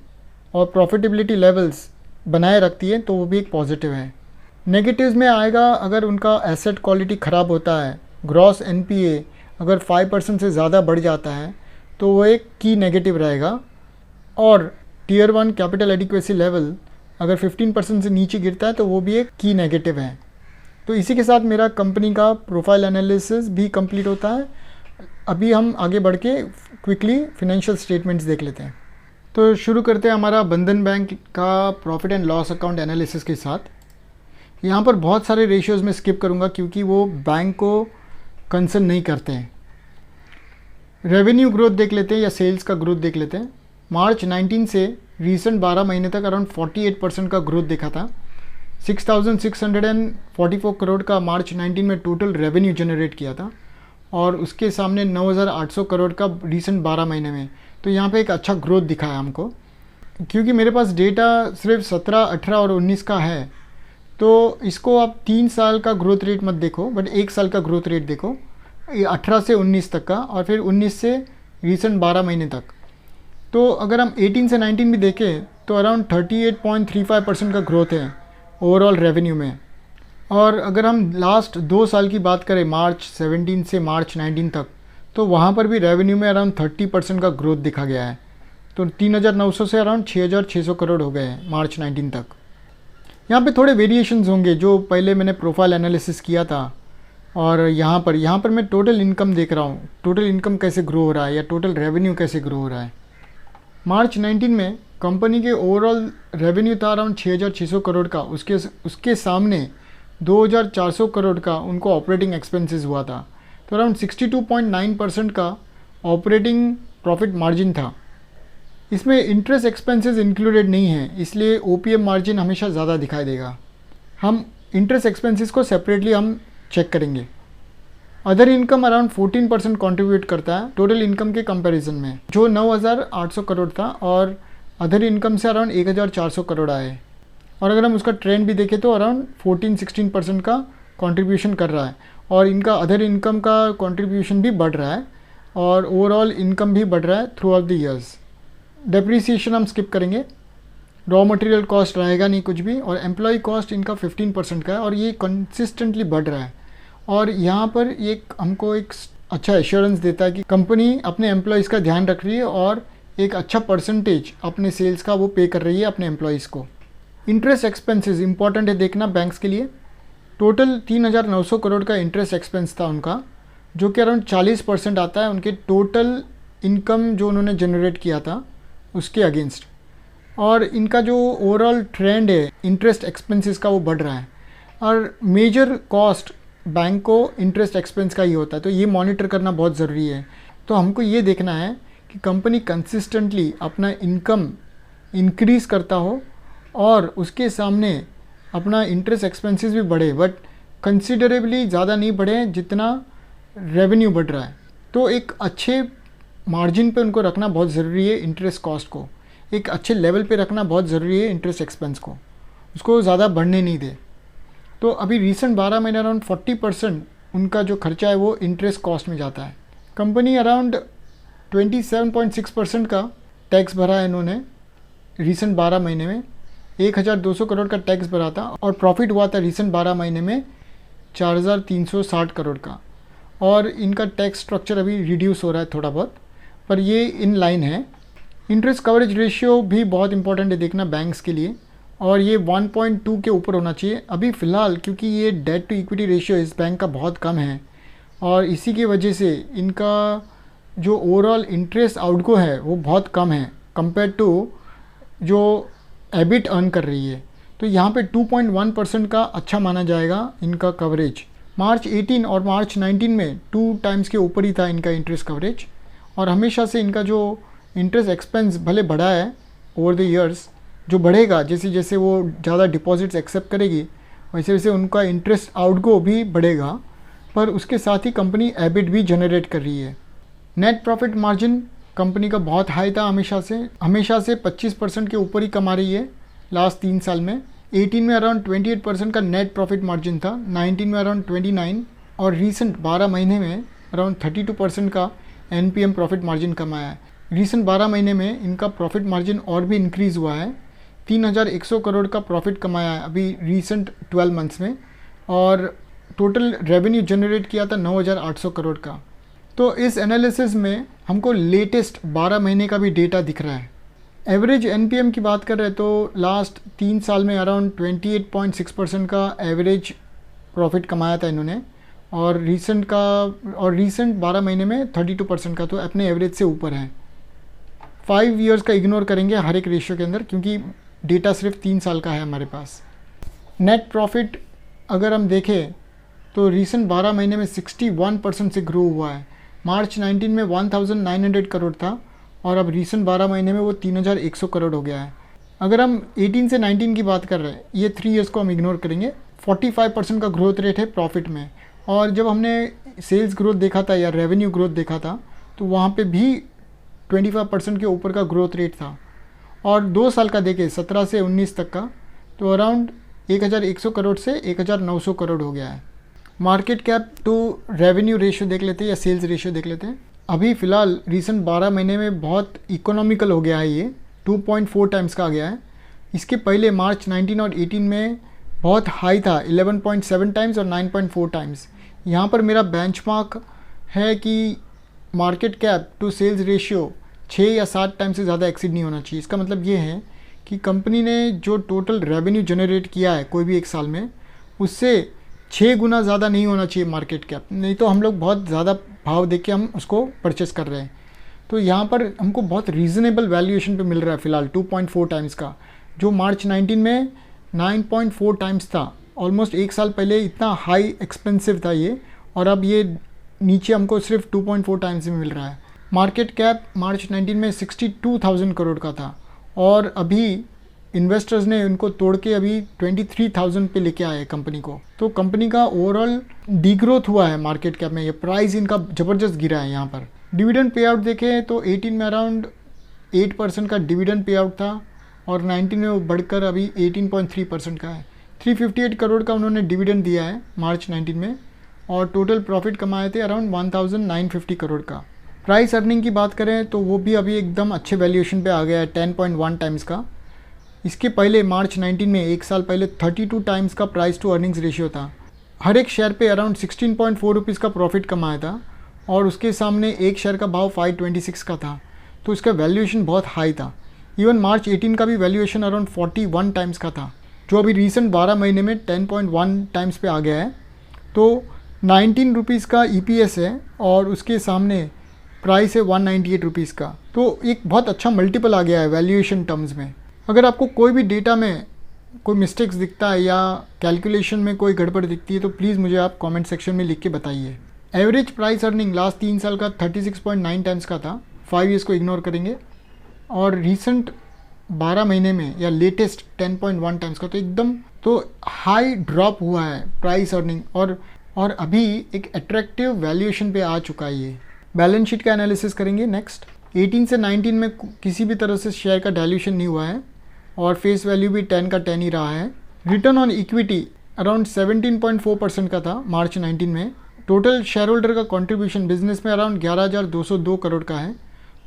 और प्रॉफिटेबिलिटी लेवल्स बनाए रखती है तो वो भी एक पॉजिटिव है। नेगेटिव्स में आएगा अगर उनका एसेट क्वालिटी ख़राब होता है, ग्रॉस एनपीए अगर 5% से ज़्यादा बढ़ जाता है तो वो एक की नेगेटिव रहेगा। और टियर 1 कैपिटल एडिक्वेसी लेवल अगर 15% से नीचे गिरता है तो वो भी एक की नेगेटिव है। तो इसी के साथ मेरा कंपनी का प्रोफाइल एनालिसिस भी कंप्लीट होता है। अभी हम आगे बढ़ के क्विकली फिनेंशियल स्टेटमेंट्स देख लेते हैं। तो शुरू करते हैं हमारा बंधन बैंक का profit and loss account analysis के साथ। यहाँ पर बहुत सारे रेशियोज़ में स्किप करूँगा क्योंकि वो बैंक को कंसर्न नहीं करते हैं। रेवेन्यू ग्रोथ देख लेते हैं या सेल्स का ग्रोथ देख लेते हैं। मार्च 19 से रीसेंट 12 महीने तक अराउंड 48% का ग्रोथ देखा था। 6,644 करोड़ का मार्च 19 में टोटल रेवेन्यू जनरेट किया था और उसके सामने 9,800 करोड़ का रीसेंट 12 महीने में। तो यहाँ पे एक अच्छा ग्रोथ दिखा है हमको। क्योंकि मेरे पास डेटा सिर्फ 17, 18 और 19 का है तो इसको आप 3 साल का ग्रोथ रेट मत देखो, बट 1 साल का ग्रोथ रेट देखो, 18 से 19 तक का और फिर 19 से रीसेंट 12 महीने तक। तो अगर हम 18 से 19 भी देखें तो अराउंड 38.35% का ग्रोथ है ओवरऑल रेवेन्यू में। और अगर हम लास्ट 2 साल की बात करें मार्च 17 से मार्च 19 तक तो वहाँ पर भी रेवेन्यू में अराउंड 30% का ग्रोथ दिखा गया है। तो 3,900 से अराउंड 6,600 करोड़ हो गए हैं मार्च 19 तक। यहाँ पे थोड़े वेरिएशंस होंगे जो पहले मैंने प्रोफाइल एनालिसिस किया था और यहाँ पर मैं टोटल इनकम देख रहा हूँ, टोटल इनकम कैसे ग्रो हो रहा है या टोटल रेवेन्यू कैसे ग्रो हो रहा है। मार्च 19 में कंपनी के ओवरऑल रेवेन्यू था अराउंड 6,600 करोड़ का, उसके सामने 2,400 करोड़ का उनको ऑपरेटिंग एक्सपेंसेस हुआ था। तो अराउंड 62.9% का ऑपरेटिंग प्रॉफिट मार्जिन था। इसमें इंटरेस्ट एक्सपेंसेस इंक्लूडेड नहीं है, इसलिए ओपीएम मार्जिन हमेशा ज़्यादा दिखाई देगा। हम इंटरेस्ट एक्सपेंसेस को सेपरेटली हम चेक करेंगे। अदर इनकम अराउंड 14% कंट्रीब्यूट करता है टोटल इनकम के कंपैरिजन में, जो 9,800 करोड़ था और अदर इनकम से अराउंड 1,400 करोड़ आए। और अगर हम उसका ट्रेंड भी देखें तो अराउंड 14-16% का कंट्रीब्यूशन कर रहा है और इनका अदर इनकम का कंट्रीब्यूशन भी बढ़ रहा है और ओवरऑल इनकम भी बढ़ रहा है through out the years. Depreciation हम स्किप करेंगे, रॉ मटेरियल कॉस्ट रहेगा नहीं कुछ भी, और एम्प्लॉय कॉस्ट इनका 15% का है और ये कंसिस्टेंटली बढ़ रहा है। और यहाँ पर ये हमको एक अच्छा एश्योरेंस देता है कि कंपनी अपने एम्प्लॉयज़ का ध्यान रख रही है और एक अच्छा परसेंटेज अपने सेल्स का वो पे कर रही है अपने एम्प्लॉयज़ को। इंटरेस्ट एक्सपेंसेस इंपॉर्टेंट है देखना बैंक्स के लिए। टोटल 3,900 करोड़ का इंटरेस्ट एक्सपेंस था उनका, जो कि अराउंड 40% आता है उनके टोटल इनकम जो उन्होंने जनरेट किया था उसके अगेंस्ट। और इनका जो ओवरऑल ट्रेंड है इंटरेस्ट एक्सपेंसेस का वो बढ़ रहा है और मेजर कॉस्ट बैंक को इंटरेस्ट एक्सपेंस का ही होता है, तो ये मॉनिटर करना बहुत ज़रूरी है। तो हमको ये देखना है कि कंपनी कंसिस्टेंटली अपना इनकम इंक्रीज़ करता हो और उसके सामने अपना इंटरेस्ट एक्सपेंसेस भी बढ़े, बट कंसिडरेबली ज़्यादा नहीं बढ़े जितना रेवेन्यू बढ़ रहा है। तो एक अच्छे मार्जिन पे उनको रखना बहुत ज़रूरी है, इंटरेस्ट कॉस्ट को एक अच्छे लेवल पे रखना बहुत ज़रूरी है, इंटरेस्ट एक्सपेंस को उसको ज़्यादा बढ़ने नहीं दे। तो अभी रिसेंट 12 महीने अराउंड 40% उनका जो खर्चा है वो इंटरेस्ट कॉस्ट में जाता है। कंपनी अराउंड 27.6% का टैक्स भरा है इन्होंने रिसेंट 12 महीने में। 1,200 करोड़ का टैक्स भरा था और प्रॉफिट हुआ था रिसेंट 12 महीने में 4,360 करोड़ का। और इनका टैक्स स्ट्रक्चर अभी रिड्यूस हो रहा है थोड़ा बहुत, पर ये इन लाइन है। इंटरेस्ट कवरेज रेशियो भी बहुत इंपॉर्टेंट है देखना बैंक्स के लिए, और ये 1.2 के ऊपर होना चाहिए अभी फ़िलहाल, क्योंकि ये डेट टू इक्विटी रेशियो इस बैंक का बहुत कम है और इसी की वजह से इनका जो ओवरऑल इंटरेस्ट आउटगो है वो बहुत कम है कंपेयर टू जो एबिट अर्न कर रही है। तो यहाँ पे 2.1% का अच्छा माना जाएगा इनका कवरेज। मार्च 18 और मार्च 19 में 2 टाइम्स के ऊपर ही था इनका इंटरेस्ट कवरेज। और हमेशा से इनका जो इंटरेस्ट एक्सपेंस भले बढ़ा है ओवर द ईयर्स, जो बढ़ेगा जैसे जैसे वो ज़्यादा डिपॉजिट्स एक्सेप्ट करेगी वैसे वैसे उनका इंटरेस्ट आउटगो भी बढ़ेगा, पर उसके साथ ही कंपनी एबिट भी जनरेट कर रही है। नेट प्रॉफिट मार्जिन कंपनी का बहुत हाई था हमेशा से 25% के ऊपर ही कमा रही है लास्ट 3 साल में। 18 में अराउंड 28% का नेट प्रॉफिट मार्जिन था, 19 में अराउंड 29 और रिसेंट 12 महीने में अराउंड 32% का एनपीएम प्रॉफिट मार्जिन कमाया है। रिसेंट 12 महीने में इनका प्रॉफिट मार्जिन और भी इंक्रीज़ हुआ है। 3100 करोड़ का प्रॉफिट कमाया है अभी रिसेंट 12 मंथ्स में, और टोटल रेवेन्यू जनरेट किया था 9800 करोड़ का। तो इस एनालिसिस में हमको लेटेस्ट 12 महीने का भी डेटा दिख रहा है। एवरेज एनपीएम की बात कर रहे हैं तो लास्ट 3 साल में अराउंड 28.6% का एवरेज प्रॉफिट कमाया था इन्होंने, और रिसेंट 12 महीने में 32% का, तो अपने एवरेज से ऊपर है। 5 इयर्स का इग्नोर करेंगे हर एक रेशियो के अंदर, क्योंकि डेटा सिर्फ 3 साल का है हमारे पास। नेट प्रॉफिट अगर हम देखें तो रिसेंट 12 महीने में 61% से ग्रो हुआ है। मार्च 19 में 1900 करोड़ था, और अब रिसेंट 12 महीने में वो 3100 करोड़ हो गया है। अगर हम 18 से 19 की बात कर रहे हैं, ये 3 इयर्स को हम इग्नोर करेंगे, 45% का ग्रोथ रेट है प्रॉफिट में। और जब हमने सेल्स ग्रोथ देखा था या रेवेन्यू ग्रोथ देखा था, तो वहाँ पे भी 25% के ऊपर का ग्रोथ रेट था। और 2 साल का देखें 17 से 19 तक का, तो अराउंड 1100 करोड़ से 1900 करोड़ हो गया है। Market cap to revenue ratio देख लेते हैं या सेल्स रेशियो देख लेते हैं। अभी फ़िलहाल रिसेंट 12 महीने में बहुत इकोनॉमिकल हो गया है, ये 2.4 टाइम्स का आ गया है। इसके पहले मार्च 19 और 18 में बहुत हाई था, 11.7 टाइम्स और 9.4 टाइम्स। यहाँ पर मेरा बेंचमार्क है कि market cap to sales ratio 6 या 7 टाइम से ज़्यादा एक्सीड नहीं होना चाहिए। इसका मतलब ये है कि कंपनी ने जो टोटल रेवेन्यू जनरेट किया है कोई भी एक साल में, उससे 6 गुना ज़्यादा नहीं होना चाहिए मार्केट कैप, नहीं तो हम लोग बहुत ज़्यादा भाव देख के हम उसको परचेस कर रहे हैं। तो यहाँ पर हमको बहुत रीज़नेबल वैल्यूएशन पे मिल रहा है फ़िलहाल 2.4 टाइम्स का, जो मार्च 19 में 9.4 टाइम्स था। ऑलमोस्ट एक साल पहले इतना हाई एक्सपेंसिव था ये, और अब ये नीचे हमको सिर्फ 2.4 टाइम्स में मिल रहा है। मार्केट कैप मार्च 19 में 62,000 करोड़ का था, और अभी इन्वेस्टर्स ने उनको तोड़ के अभी 23,000 पे लेके आए कंपनी को। तो कंपनी का ओवरऑल डीग्रोथ हुआ है मार्केट कैप में, ये प्राइस इनका ज़बरदस्त गिरा है। यहाँ पर डिविडेंड पे आउट देखें तो 18 में अराउंड 8% का डिविडेंड पे आउट था, और 19 में वो बढ़कर अभी 18.3% का है। 358 करोड़ का उन्होंने डिविडेंड दिया है मार्च 19 में, और टोटल प्रॉफिट कमाए थे अराउंड 1950 करोड़ का। प्राइस अर्निंग की बात करें तो वो भी अभी एकदम अच्छे वैल्यूएशन पे आ गया है, 10.1 टाइम्स का। इसके पहले मार्च 19 में एक साल पहले 32 टाइम्स का प्राइस टू अर्निंग्स रेशियो था। हर एक शेयर पे अराउंड 16.4 रुपीज़ का प्रॉफिट कमाया था, और उसके सामने एक शेयर का भाव 526 का था, तो इसका वैल्यूएशन बहुत हाई था। इवन मार्च 18 का भी वैल्यूएशन अराउंड 41 टाइम्स का था, जो अभी रिसेंट 12 महीने में 10.1 टाइम्स पे आ गया है। तो 19 रुपीज़ का EPS है, और उसके सामने प्राइस है 198 रुपीज़ का, तो एक बहुत अच्छा मल्टीपल आ गया है वैल्यूएशन टर्म्स में। अगर आपको कोई भी डेटा में कोई मिस्टेक्स दिखता है या कैलकुलेशन में कोई गड़बड़ दिखती है, तो प्लीज़ मुझे आप कमेंट सेक्शन में लिख के बताइए। एवरेज प्राइस अर्निंग लास्ट 3 साल का 36.9 टाइम्स का था, 5 ईयर्स को इग्नोर करेंगे, और रिसेंट 12 महीने में या लेटेस्ट 10.1 टाइम्स का, तो एकदम तो हाई ड्रॉप हुआ है प्राइस अर्निंग, और अभी एक अट्रैक्टिव वैल्यूएशन पे आ चुका है ये। बैलेंस शीट का एनालिसिस करेंगे नेक्स्ट। 18 से 19 में किसी भी तरह से शेयर का डायल्यूशन नहीं हुआ है, और फेस वैल्यू भी 10 का 10 ही रहा है। रिटर्न ऑन इक्विटी अराउंड 17.4% का था मार्च 19 में। टोटल शेयर होल्डर का कंट्रीब्यूशन बिजनेस में अराउंड 11,202 करोड़ का है,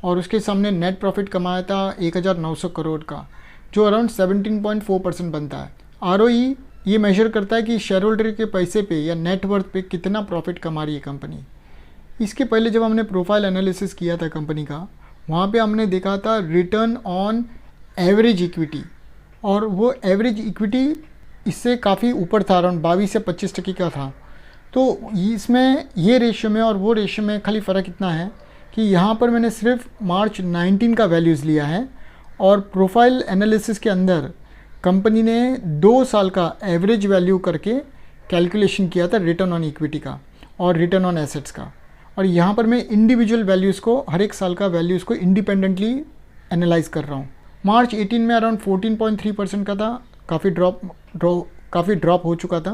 और उसके सामने नेट प्रॉफिट कमाया था 1,900 करोड़ का, जो अराउंड 17.4% बनता है। ROE ये मेजर करता है कि शेयर होल्डर के पैसे पे या नेटवर्थ पे कितना प्रॉफिट कमा रही है कंपनी। इसके पहले जब हमने प्रोफाइल एनालिसिस किया था कंपनी का, वहाँ पे हमने देखा था रिटर्न ऑन एवरेज इक्विटी, और वो एवरेज इक्विटी इससे काफ़ी ऊपर था, अराउंड 22 से 25% का था। तो इसमें ये रेशियो में और वो रेशियो में खाली फ़र्क इतना है कि यहाँ पर मैंने सिर्फ मार्च 19 का वैल्यूज़ लिया है, और प्रोफाइल एनालिसिस के अंदर कंपनी ने 2 साल का एवरेज वैल्यू करके कैलकुलेशन किया था रिटर्न ऑन इक्विटी का और रिटर्न ऑन एसेट्स का। और यहाँ पर मैं इंडिविजुअल वैल्यूज़ को, हर एक साल का वैल्यूज़ को इंडिपेंडेंटली एनालाइज कर रहा हूँ। मार्च 18 में अराउंड 14.3% का था, काफ़ी ड्रॉप हो चुका था,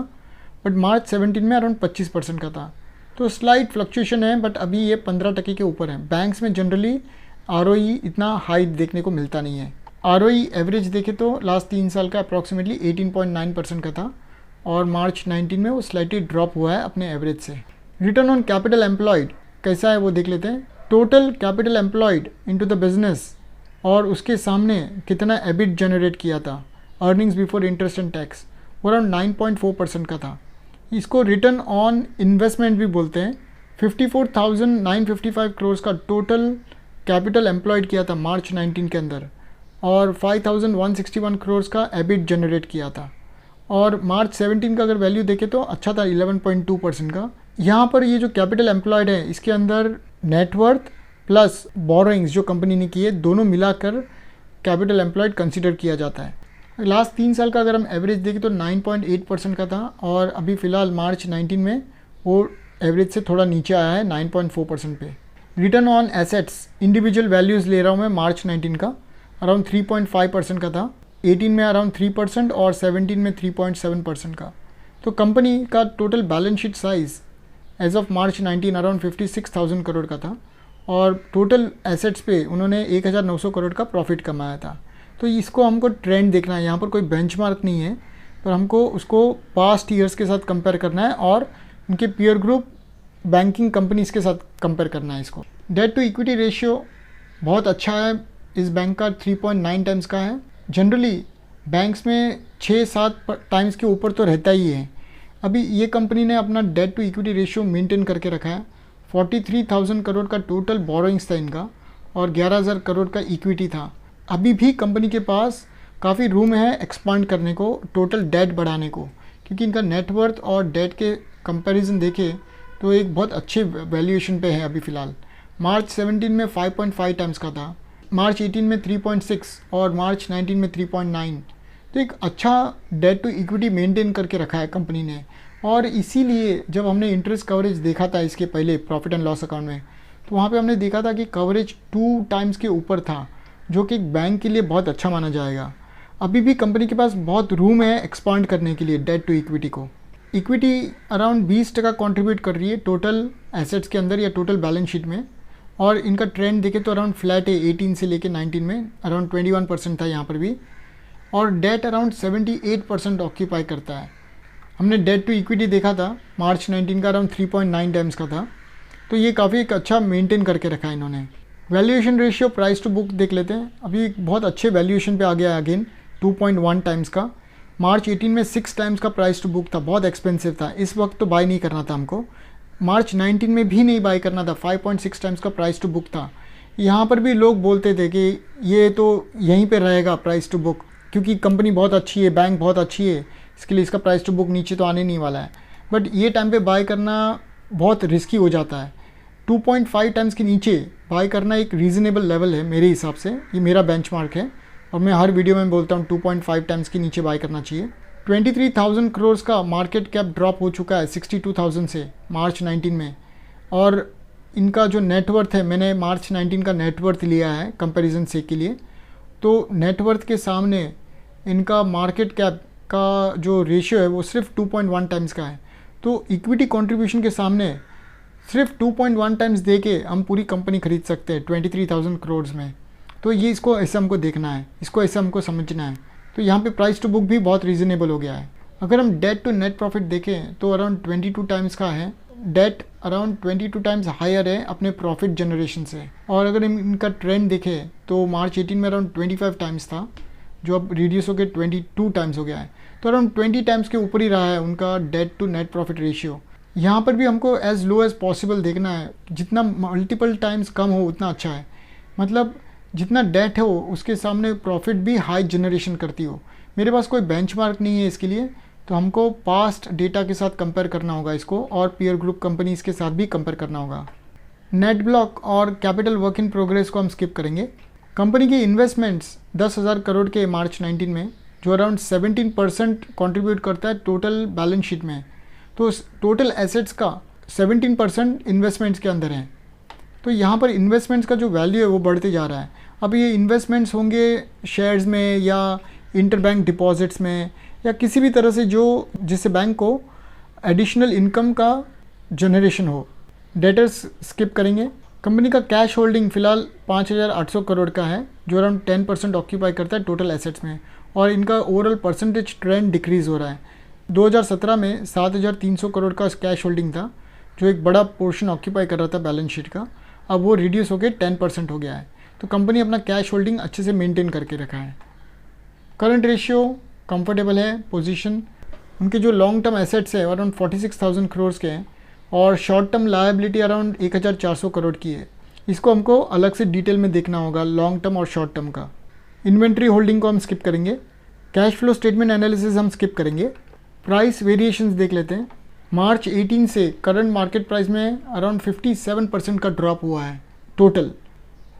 बट मार्च 17 में अराउंड 25% का था। तो स्लाइट फ्लक्चुएशन है, बट अभी ये 15% के ऊपर है। बैंक्स में जनरली ROE इतना हाई देखने को मिलता नहीं है। ROE एवरेज देखे तो लास्ट 3 साल का अप्रॉक्सीमेटली 18.9% का था, और मार्च 19 में वो स्लाइटली ड्रॉप हुआ है अपने एवरेज से। रिटर्न ऑन कैपिटल एम्प्लॉयड कैसा है वो देख लेते हैं। Total capital employed into the business और उसके सामने कितना एबिट जनरेट किया था, earnings before interest and tax, वो अराउंड 9.4% का था। इसको रिटर्न ऑन इन्वेस्टमेंट भी बोलते हैं। 54,955 करोड़ का टोटल कैपिटल एम्प्लॉयड किया था मार्च 19 के अंदर और 5,161 करोड़ का एबिट जनरेट किया था। और मार्च 17 का अगर वैल्यू देखें तो अच्छा था 11.2% का। यहाँ पर ये जो कैपिटल एम्प्लॉयड है इसके अंदर नेटवर्थ प्लस बोरोइंग्स जो कंपनी ने किए दोनों मिलाकर कैपिटल एम्प्लॉयड कंसिडर किया जाता है। लास्ट 3 साल का अगर हम एवरेज देखें तो 9.8% का था और अभी फ़िलहाल मार्च 19 में वो एवरेज से थोड़ा नीचे आया है 9.4% पे। Return on assets individual values ले रहा हूँ मैं मार्च 19 का, अराउंड 3.5% का था, 18 में अराउंड 3% और 17 में 3.7% का। तो कंपनी का total balance sheet size as of March 19 around 56,000 crore का था और टोटल एसेट्स पे उन्होंने 1,900 करोड़ का प्रॉफिट कमाया था। तो इसको हमको ट्रेंड देखना है, यहाँ पर कोई बेंचमार्क नहीं है, पर हमको उसको पास्ट ईयर्स के साथ कंपेयर करना है और उनके पीयर ग्रुप बैंकिंग कंपनीज़ के साथ कंपेयर करना है इसको। डेट टू इक्विटी रेशियो बहुत अच्छा है इस बैंक का, 3.9 टाइम्स का है। जनरली बैंक्स में 6-7 टाइम्स के ऊपर तो रहता ही है। अभी ये कंपनी ने अपना debt to equity ratio maintain करके रखा है। 43,000 करोड़ का टोटल बोरोइंग्स था इनका और 11,000 करोड़ का इक्विटी था। अभी भी कंपनी के पास काफ़ी रूम है एक्सपांड करने को, टोटल डेट बढ़ाने को, क्योंकि इनका नेटवर्थ और डेट के कंपैरिजन देखें तो एक बहुत अच्छे वैल्यूएशन पे है अभी फ़िलहाल। मार्च 17 में 5.5 टाइम्स का था, मार्च 18 में 3.6 और मार्च 19 में 3.9। तो एक अच्छा डेट टू इक्विटी मेंटेन करके रखा है कंपनी ने। और इसीलिए जब हमने इंटरेस्ट कवरेज देखा था इसके पहले प्रॉफिट एंड लॉस अकाउंट में, तो वहाँ पे हमने देखा था कि कवरेज 2 टाइम्स के ऊपर था, जो कि एक बैंक के लिए बहुत अच्छा माना जाएगा। अभी भी कंपनी के पास बहुत रूम है एक्सपांड करने के लिए डेट टू इक्विटी को। इक्विटी अराउंड 20% कंट्रीब्यूट कर रही है टोटल एसेट्स के अंदर या टोटल बैलेंस शीट में, और इनका ट्रेंड देखें तो अराउंड फ्लैट है। 18 से लेके 19 में अराउंड 21% था यहाँ पर भी, और डेट अराउंड 78% ऑक्यूपाई करता है। हमने डेट टू इक्विटी देखा था मार्च 19 का अराउंड 3.9 टाइम्स का था, तो ये काफ़ी एक अच्छा मेंटेन करके रखा है इन्होंने। Valuation ratio price to book देख लेते हैं। अभी बहुत अच्छे वैल्यूएशन पे आ गया है अगेन, 2.1 टाइम्स का। मार्च 18 में 6 टाइम्स का प्राइस टू बुक था, बहुत एक्सपेंसिव था, इस वक्त तो बाय नहीं करना था हमको। मार्च 19 में भी नहीं बाय करना था, 5.6 टाइम्स का प्राइस टू बुक था। यहाँ पर भी लोग बोलते थे कि ये तो यहीं पे रहेगा प्राइस टू बुक, क्योंकि कंपनी बहुत अच्छी है, बैंक बहुत अच्छी है, इसके लिए इसका प्राइस टू बुक नीचे तो आने नहीं वाला है। बट ये टाइम पे बाय करना बहुत रिस्की हो जाता है। 2.5 टाइम्स के नीचे बाय करना एक रीज़नेबल लेवल है मेरे हिसाब से, ये मेरा बेंचमार्क है और मैं हर वीडियो में बोलता हूँ 2.5 टाइम्स के नीचे बाय करना चाहिए। 23,000 करोड़ का मार्केट कैप ड्रॉप हो चुका है 62,000 से मार्च 19 में, और इनका जो नेटवर्थ है, मैंने मार्च 19 का नेटवर्थ लिया है कंपैरिजन से के लिए, तो नेटवर्थ के सामने इनका मार्केट कैप का जो रेशियो है वो सिर्फ 2.1 टाइम्स का है। तो इक्विटी कंट्रीब्यूशन के सामने सिर्फ 2.1 टाइम्स दे के हम पूरी कंपनी खरीद सकते हैं 23,000 करोड़ में। तो ये इसको ऐसे हमको देखना है, इसको ऐसे हमको समझना है। तो यहाँ पे प्राइस टू बुक भी बहुत रीज़नेबल हो गया है। अगर हम डेट टू नेट प्रॉफिट देखें तो अराउंड 22 टाइम्स का है। डेट अराउंड 22 टाइम्स हायर है अपने प्रॉफिट जनरेशन से। और अगर हम इनका ट्रेंड देखें तो मार्च 18 में अराउंड 25 टाइम्स था, जो अब रिड्यूस होकर 22 टाइम्स हो गया है। तो अराउंड 20 टाइम्स के ऊपर ही रहा है उनका debt to net profit ratio. यहाँ पर भी हमको एज लो एज़ पॉसिबल देखना है, जितना मल्टीपल टाइम्स कम हो उतना अच्छा है। मतलब जितना डेट है हो उसके सामने प्रॉफिट भी हाई जनरेशन करती हो। मेरे पास कोई बेंचमार्क नहीं है इसके लिए, तो हमको पास्ट डेटा के साथ कंपेयर करना होगा इसको, और पीयर ग्रुप कंपनीज़ के साथ भी कंपेयर करना होगा। नेट ब्लॉक और कैपिटल वर्क इन प्रोग्रेस को हम स्किप करेंगे। कंपनी की इन्वेस्टमेंट्स 10,000 करोड़ के मार्च 19 में, जो अराउंड 17% कॉन्ट्रीब्यूट करता है टोटल बैलेंस शीट में। तो टोटल एसेट्स का 17% इन्वेस्टमेंट्स के अंदर है। तो यहाँ पर इन्वेस्टमेंट्स का जो वैल्यू है वो बढ़ते जा रहा है। अब ये इन्वेस्टमेंट्स होंगे शेयर्स में या इंटरबैंक डिपॉजिट्स में या किसी भी तरह से जो जिससे बैंक को एडिशनल इनकम का जनरेशन हो। डेटर्स स्किप करेंगे। कंपनी का कैश होल्डिंग फ़िलहाल 5,800 करोड़ का है, जो अराउंड 10% ऑक्यूपाई करता है टोटल एसेट्स में, और इनका ओवरऑल परसेंटेज ट्रेंड डिक्रीज़ हो रहा है। 2017 में 7,300 करोड़ का कैश होल्डिंग था, जो एक बड़ा पोर्शन ऑक्यूपाई कर रहा था बैलेंस शीट का। अब वो रिड्यूस होकर 10% हो गया है। तो कंपनी अपना कैश होल्डिंग अच्छे से मेंटेन करके रखा है। करंट रेशियो कंफर्टेबल है पोजीशन। उनके जो लॉन्ग टर्म एसेट्स है अराउंड 46,000 करोड़ के हैं और short term liability around 1,400 crore की है। इसको हमको अलग से डिटेल में देखना होगा, लॉन्ग टर्म और शॉर्ट टर्म का। इन्वेंट्री होल्डिंग को हम स्किप करेंगे। कैश फ्लो स्टेटमेंट एनालिसिस हम स्किप करेंगे। प्राइस वेरिएशंस देख लेते हैं। मार्च 18 से करंट मार्केट प्राइस में अराउंड 57% का ड्रॉप हुआ है टोटल।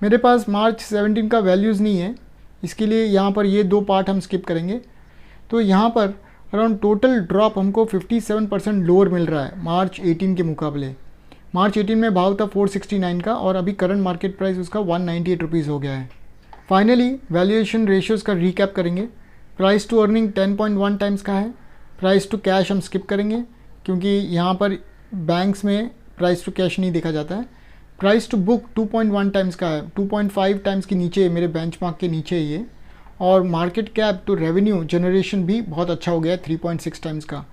मेरे पास मार्च 17 का वैल्यूज़ नहीं है, इसके लिए यहाँ पर ये दो पार्ट हम स्किप करेंगे। तो यहाँ पर अराउंड टोटल ड्रॉप हमको 57% लोअर मिल रहा है मार्च 18 के मुकाबले। मार्च 18 में भाव था 469 का और अभी करंट मार्केट प्राइस उसका 198 रुपीज़ हो गया है। फाइनली वैल्यूएशन रेशियोज़ का रिकैप करेंगे। प्राइस टू अर्निंग 10.1 टाइम्स का है। प्राइस टू कैश हम स्किप करेंगे क्योंकि यहाँ पर बैंक्स में प्राइस टू कैश नहीं देखा जाता है। प्राइस टू बुक 2.1 टाइम्स का है, 2.5 टाइम्स के नीचे, मेरे बेंचमार्क के नीचे है ये। और market cap to revenue generation भी बहुत अच्छा हो गया है, 3.6 टाइम्स का।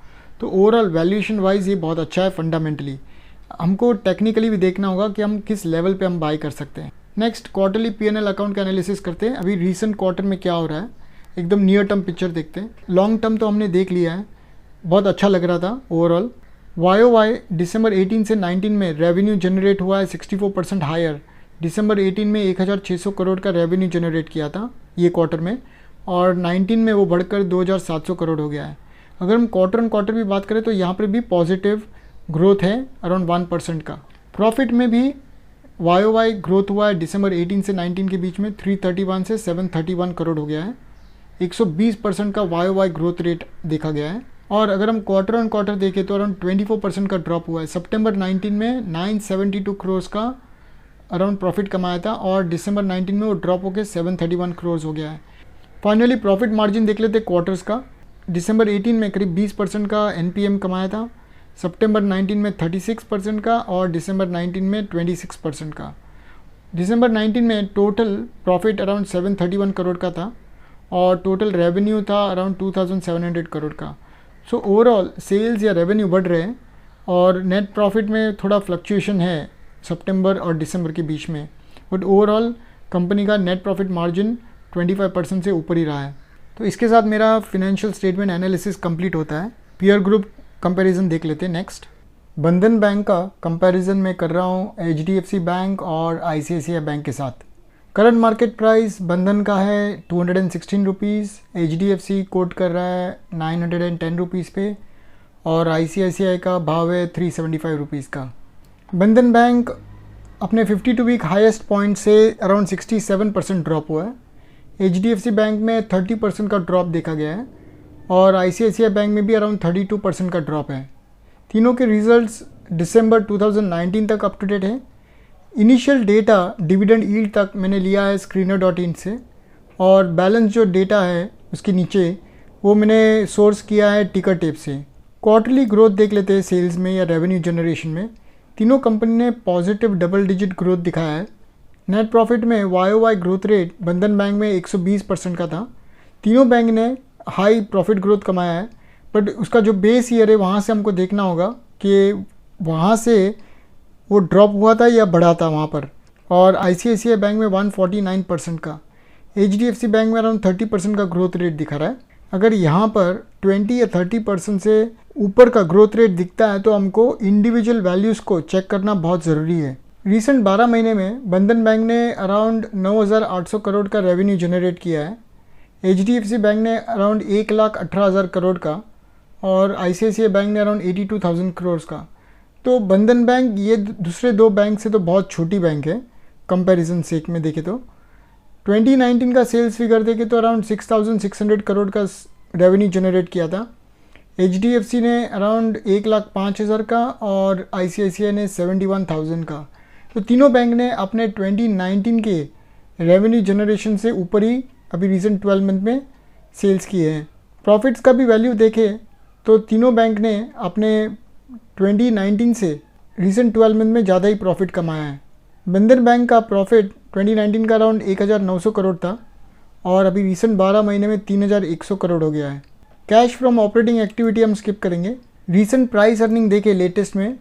तो ओवरऑल वैल्यूएशन वाइज ये बहुत अच्छा है। फंडामेंटली हमको टेक्निकली भी देखना होगा कि हम किस लेवल पे हम बाई कर सकते हैं। नेक्स्ट क्वार्टरली P&L अकाउंट का एनालिसिस करते हैं। अभी रीसेंट क्वार्टर में क्या हो रहा है, एकदम नियर टर्म पिक्चर देखते हैं। लॉन्ग टर्म तो हमने देख लिया है, बहुत अच्छा लग रहा था ओवरऑल। YOY दिसंबर 18 से 19 में रेवेन्यू जनरेट हुआ है 64% हायर। दिसंबर 18 में 1,600 करोड़ का रेवेन्यू जनरेट किया था ये क्वार्टर में, और 19 में वो बढ़कर 2,700 करोड़ हो गया है। अगर हम क्वार्टर ऑन क्वार्टर भी बात करें तो यहाँ पर भी पॉजिटिव ग्रोथ है अराउंड 1% का। प्रॉफिट में भी YOY ग्रोथ हुआ है दिसंबर 18 से 19 के बीच में, 331 से 731 करोड़ हो गया है। 120% का YOY ग्रोथ रेट देखा गया है। और अगर हम क्वार्टर ऑन क्वार्टर देखें तो अराउंड 24% का ड्रॉप हुआ है। सितंबर 19 में 972 करोड़ का अराउंड प्रॉफिट कमाया था और दिसंबर 19 में वो ड्रॉप होकर 731 करोड़ हो गया है। फाइनली प्रॉफिट मार्जिन देख लेते क्वार्टर्स का। दिसंबर 18 में करीब 20% का NPM कमाया था, सितंबर 19 में 36% का और दिसंबर 19 में 26% का। दिसंबर 19 में टोटल प्रॉफिट अराउंड 731 करोड़ का था और टोटल रेवेन्यू था अराउंड 2,700 करोड़ का। सो ओवरऑल सेल्स या रेवेन्यू बढ़ रहे हैं और नेट प्रॉफिट में थोड़ा फ्लक्चुएशन है सितंबर और दिसंबर के बीच में, बट ओवरऑल कंपनी का नेट प्रॉफिट मार्जिन 25% से ऊपर ही रहा है। तो इसके साथ मेरा फिनेंशियल स्टेटमेंट एनालिसिस कंप्लीट होता है। पीयर ग्रुप कंपैरिजन देख लेते हैं। नेक्स्ट बंधन बैंक का कंपैरिजन मैं कर रहा हूँ HDFC बैंक और ICICI बैंक के साथ। करंट मार्केट प्राइस बंधन का है 216 रुपीज़, HDFC कोट कर रहा है 910 रुपीज़ पे और ICICI का भाव है 375 रुपीज़ का। बंधन बैंक अपने 52 वीक हाईएस्ट पॉइंट से अराउंड 67% ड्रॉप हुआ है। HDFC बैंक में 30% का ड्रॉप देखा गया है और ICICI बैंक में भी अराउंड 32% का ड्रॉप है। तीनों के रिजल्ट्स दिसंबर 2019 तक अप टू डेट है। इनिशियल डेटा डिविडेंड यील्ड तक मैंने लिया है screener.in से और बैलेंस जो डेटा है उसके नीचे वो मैंने सोर्स किया है टिकर टेप से। क्वार्टरली ग्रोथ देख लेते हैं सेल्स में या रेवेन्यू जनरेशन में। तीनों कंपनी ने पॉजिटिव डबल डिजिट ग्रोथ दिखाया है। नेट प्रॉफिट में YOY ग्रोथ रेट बंधन बैंक में 120% का था। तीनों बैंक ने हाई प्रॉफिट ग्रोथ कमाया है, बट उसका जो बेस ईयर है वहाँ से हमको देखना होगा कि वहाँ से वो ड्रॉप हुआ था या बढ़ा था वहाँ पर। और ICICI बैंक में 149% का, HDFC बैंक में अराउंड 30% का ग्रोथ रेट दिखा रहा है। अगर यहाँ पर 20 या 30% से ऊपर का ग्रोथ रेट दिखता है तो हमको इंडिविजुअल वैल्यूज़ को चेक करना बहुत ज़रूरी है। रिसेंट 12 महीने में बंधन बैंक ने अराउंड 9,800 करोड़ का रेवेन्यू जनरेट किया है, HDFC बैंक ने अराउंड 1,18,000 करोड़ का और ICICI बैंक ने अराउंड 82,000 करोड़ का। तो बंधन बैंक ये दूसरे दो बैंक से तो बहुत छोटी बैंक है कंपैरिजन सेक में देखे तो। 2019 का सेल्स फिगर देखे तो अराउंड 6,600 करोड़ का रेवेन्यू जनरेट किया था। HDFC ने अराउंड 1,05,000 का और ICICI ने 71,000 का। तो तीनों बैंक ने अपने 2019 के रेवेन्यू जनरेशन से ऊपर ही अभी रिसेंट 12 मंथ में सेल्स किए हैं। प्रॉफिट्स का भी वैल्यू देखें तो तीनों बैंक ने अपने 2019 से रिसेंट 12 मंथ में ज़्यादा ही प्रॉफिट कमाया है। बंधन बैंक का प्रॉफिट 2019 का अराउंड 1,900 करोड़ था और अभी रिसेंट 12 महीने में 3,100 करोड़ हो गया है। कैश फ्रॉम ऑपरेटिंग एक्टिविटी हम स्किप करेंगे। रिसेंट प्राइस अर्निंग देखे लेटेस्ट में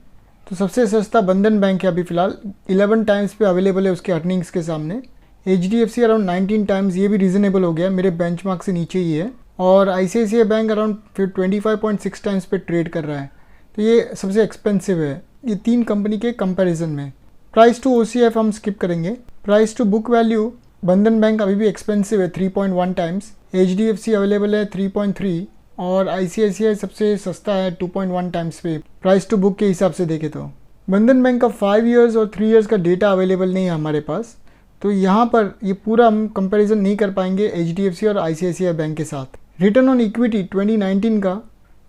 तो सबसे सस्ता बंधन बैंक है अभी फ़िलहाल, 11 टाइम्स पे अवेलेबल है उसके अर्निंग्स के सामने। HDFC अराउंड 19 टाइम्स, ये भी रीज़नेबल हो गया, मेरे बेंचमार्क से नीचे ही है। और ICICI बैंक अराउंड 25.6 टाइम्स पे ट्रेड कर रहा है, तो ये सबसे एक्सपेंसिव है ये 3 कंपनी के कंपैरिजन में। प्राइस टू OCF हम स्किप करेंगे। प्राइस टू बुक वैल्यू बंधन बैंक अभी भी एक्सपेंसिव है 3.1 टाइम्स, HDFC अवेलेबल है 3.3 और ICICI सबसे सस्ता है 2.1 टाइम्स पे प्राइस टू बुक के हिसाब से देखें तो। बंधन बैंक का 5 इयर्स और 3 इयर्स का डेटा अवेलेबल नहीं है हमारे पास, तो यहाँ पर ये पूरा हम कंपैरिजन नहीं कर पाएंगे HDFC और ICICI बैंक के साथ। रिटर्न ऑन इक्विटी 2019 का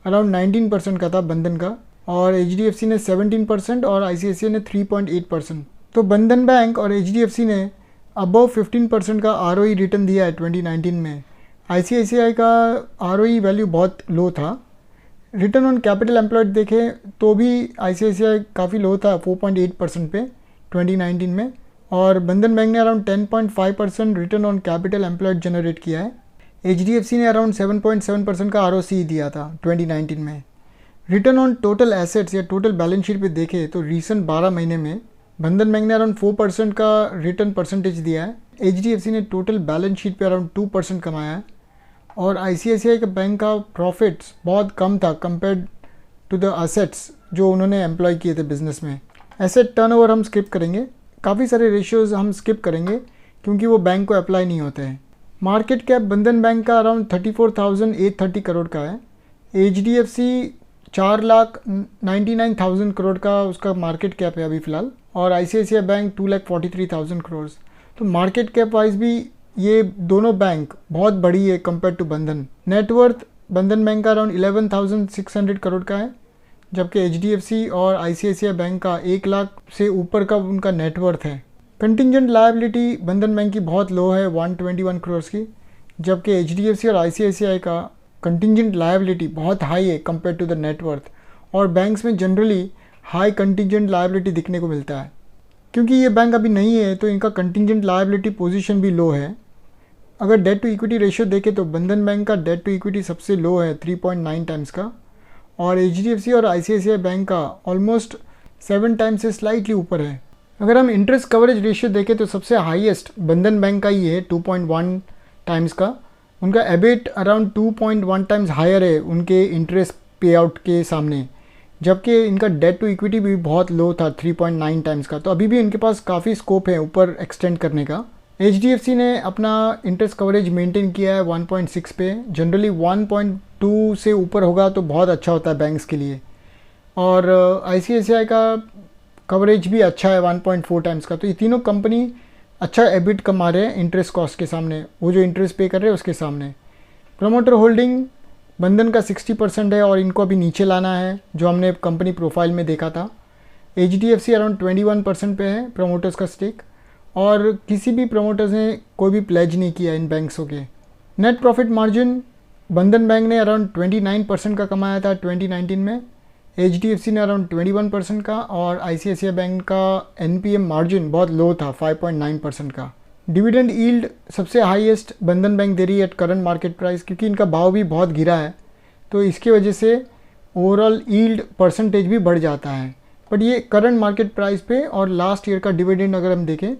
अराउंड 19% का था बंधन का, और HDFC ने 17% और ICICI ने 3.8%। तो बंधन बैंक और HDFC ने अबव 15% का ROE रिटर्न दिया है 2019 में। ICICI का ROE वैल्यू बहुत लो था। रिटर्न ऑन कैपिटल एम्प्लॉयड देखें तो भी ICICI काफ़ी लो था 4.8% पे 2019 में, और बंधन बैंक ने around 10.5% return on capital employed generate किया है। HDFC ने अराउंड 7.7% का ROC दिया था 2019 में। रिटर्न ऑन टोटल एसेट्स या टोटल बैलेंस शीट पे देखें तो रीसेंट 12 महीने में बंधन बैंक ने अराउंड 4% का रिटर्न परसेंटेज दिया है, HDFC ने टोटल बैलेंस शीट पे अराउंड 2% कमाया है, और ICICI का बैंक का प्रॉफिट्स बहुत कम था कंपेयर्ड टू द असेट्स जो उन्होंने एम्प्लॉय किए थे बिजनेस में। एसेट टर्नओवर हम स्किप करेंगे, काफ़ी सारे रेशियोज़ हम स्किप करेंगे क्योंकि वो बैंक को अप्लाई नहीं होते हैं। मार्केट कैप बंधन बैंक का अराउंड 34,830 करोड़ का है, HDFC 4,99,000 करोड़ का उसका मार्केट कैप है अभी फ़िलहाल, और ICICI बैंक 2,43,000 करोड़। तो मार्केट कैप वाइज भी ये दोनों बैंक बहुत बड़ी है कंपेयर टू बंधन। नेटवर्थ बंधन बैंक का अराउंड 11,600 करोड़ का है, जबकि HDFC और ICICI बैंक का 1 लाख से ऊपर का उनका नेटवर्थ है। कंटिंजेंट लायबिलिटी बंधन बैंक की बहुत लो है 121 करोड़ की, जबकि HDFC और ICICI का कंटिंजेंट लायबिलिटी बहुत हाई है कंपेयर टू द नेटवर्थ, और बैंक्स में जनरली हाई कंटिंजेंट लायबिलिटी दिखने को मिलता है। क्योंकि ये बैंक अभी नहीं है तो इनका कंटिंजेंट लायबिलिटी पोजीशन भी लो है। अगर डेट टू इक्विटी रेशियो देखें तो बंधन बैंक का डेट टू इक्विटी सबसे लो है 3.9 टाइम्स का, और HDFC और ICICI बैंक का ऑलमोस्ट 7 टाइम्स से स्लाइटली ऊपर है। अगर हम इंटरेस्ट कवरेज रेशियो देखें तो सबसे हाईएस्ट बंधन बैंक का ही है 2.1 टाइम्स का, उनका एबिट अराउंड 2.1 टाइम्स हायर है उनके इंटरेस्ट पे आउट के सामने, जबकि इनका डेट टू इक्विटी भी बहुत लो था 3.9 टाइम्स का। तो अभी भी इनके पास काफ़ी स्कोप है ऊपर एक्सटेंड करने का। HDFC ने अपना इंटरेस्ट कवरेज मेंटेन किया है 1.6 पे, जनरली 1.2 से ऊपर होगा तो बहुत अच्छा होता है बैंक्स के लिए, और ICICI का कवरेज भी अच्छा है 1.4 टाइम्स का। तो ये तीनों कंपनी अच्छा एबिट कमा रहे हैं इंटरेस्ट कॉस्ट के सामने, वो जो इंटरेस्ट पे कर रहे हैं उसके सामने। प्रोमोटर होल्डिंग बंधन का 60% है और इनको अभी नीचे लाना है जो हमने कंपनी प्रोफाइल में देखा था। HDFC अराउंड 21% पे है प्रोमोटर्स का स्टेक, और किसी भी प्रोमोटर्स ने कोई भी प्लेज नहीं किया इन बैंक्सों के। नेट प्रॉफिट मार्जिन बंधन बैंक ने अराउंड 29% का कमाया था 2019 में, HDFC ने अराउंड 21% का, और ICICI बैंक का NPM मार्जिन बहुत लो था 5.9% का। डिविडेंड यील्ड सबसे हाईएस्ट बंधन बैंक दे रही है एट करंट मार्केट प्राइस, क्योंकि इनका भाव भी बहुत गिरा है तो इसकी वजह से ओवरऑल यील्ड परसेंटेज भी बढ़ जाता है। बट ये करंट मार्केट प्राइस पे और लास्ट ईयर का डिविडेंड अगर हम देखें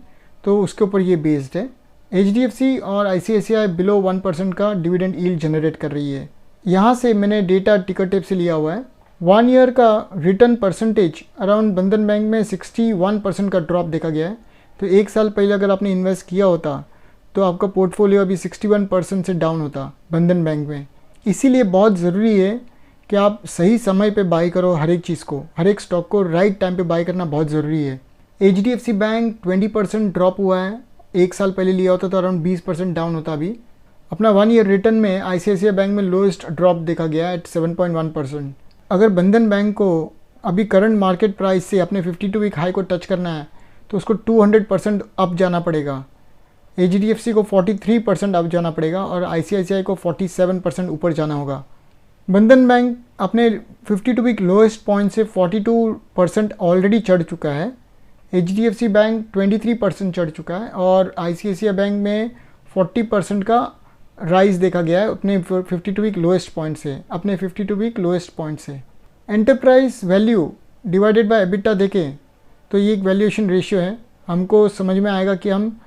तो उसके ऊपर ये बेस्ड है। HDFC और ICICI बिलो 1% का डिविडेंड यील्ड जनरेट कर रही है। यहाँ से मैंने डेटा टिकर टेप से लिया हुआ है। 1 ईयर का रिटर्न परसेंटेज अराउंड बंधन बैंक में 61% का ड्रॉप देखा गया है। तो 1 साल पहले अगर आपने इन्वेस्ट किया होता तो आपका पोर्टफोलियो अभी 61% से डाउन होता बंधन बैंक में। इसीलिए बहुत ज़रूरी है कि आप सही समय पे बाई करो हर एक चीज़ को, हर एक स्टॉक को राइट टाइम पे बाई करना बहुत ज़रूरी है। HDFC बैंक 20% ड्रॉप हुआ है, 1 साल पहले लिया होता तो अराउंड 20% डाउन होता अभी। अपना 1 ईयर रिटर्न में ICICI बैंक में लोएस्ट ड्रॉप देखा गया एट 7.1%। अगर बंधन बैंक को अभी करंट मार्केट प्राइस से अपने 52 वीक हाई को टच करना है तो उसको 200% अप जाना पड़ेगा, HDFC को 43% अप जाना पड़ेगा और ICICI को 47% ऊपर जाना होगा। बंधन बैंक अपने 52 वीक लोएस्ट पॉइंट से 42% ऑलरेडी चढ़ चुका है, HDFC बैंक 23% चढ़ चुका है और ICICI बैंक में 40% का राइज देखा गया है अपने 52 वीक लोएस्ट पॉइंट से, अपने 52 वीक लोएस्ट पॉइंट से। Enterprise value divided by EBITDA देखें तो ये एक वैल्यूएशन रेशियो है। हमको समझ में आएगा कि हम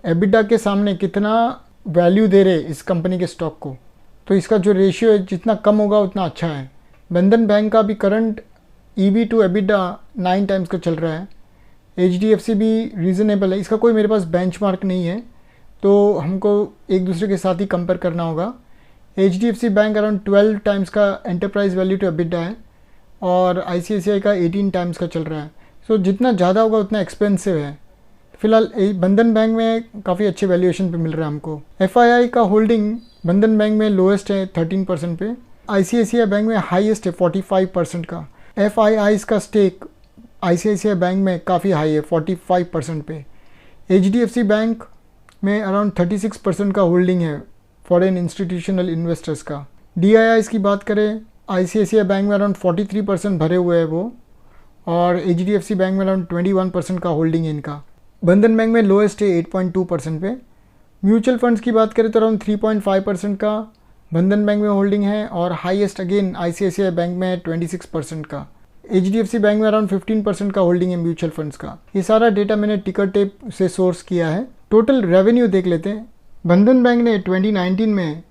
एबिटा के सामने कितना वैल्यू दे रहे इस कंपनी के स्टॉक को। तो इसका जो रेशियो है जितना कम होगा उतना अच्छा है। बंधन बैंक का भी current EV to EBITDA 9 times का चल रहा है। HDFC भी रीज़नेबल है। इसका कोई मेरे पास बेंचमार्क नहीं है तो हमको एक दूसरे के साथ ही कंपेयर करना होगा। HDFC बैंक अराउंड 12 टाइम्स का एंटरप्राइज वैल्यू टू एबिटा है और ICICI का 18 टाइम्स का चल रहा है। सो जितना ज़्यादा होगा उतना एक्सपेंसिव है। फिलहाल बंधन बैंक में काफ़ी अच्छे वैल्यूएशन पे मिल रहा है हमको। FII का होल्डिंग बंधन बैंक में लोएस्ट है 13% पे, ICICI बैंक में हाईएस्ट है 45% का। FII का स्टेक ICICI बैंक में काफ़ी हाई है 45% पे। HDFC बैंक में अराउंड 36% का होल्डिंग है फॉरेन इंस्टीट्यूशनल इन्वेस्टर्स का। DIIs की बात करें ICICI बैंक में अराउंड 43% भरे हुए हैं वो, और HDFC बैंक में अराउंड 21% का होल्डिंग है इनका। बंधन बैंक में लोएस्ट है 8.2% पे। म्यूचुअल फंड्स की बात करें तो अराउंड 3.5% का बंधन बैंक में होल्डिंग है और हाईएस्ट अगेन ICICI बैंक में 26% का। HDFC बैंक में अराउंड 15% का होल्डिंग है म्यूचुअल फंड्स का। ये सारा डेटा मैंने टिकर टेप से सोर्स किया है। टोटल रेवेन्यू देख लेते हैं। बंधन बैंक ने 2019 में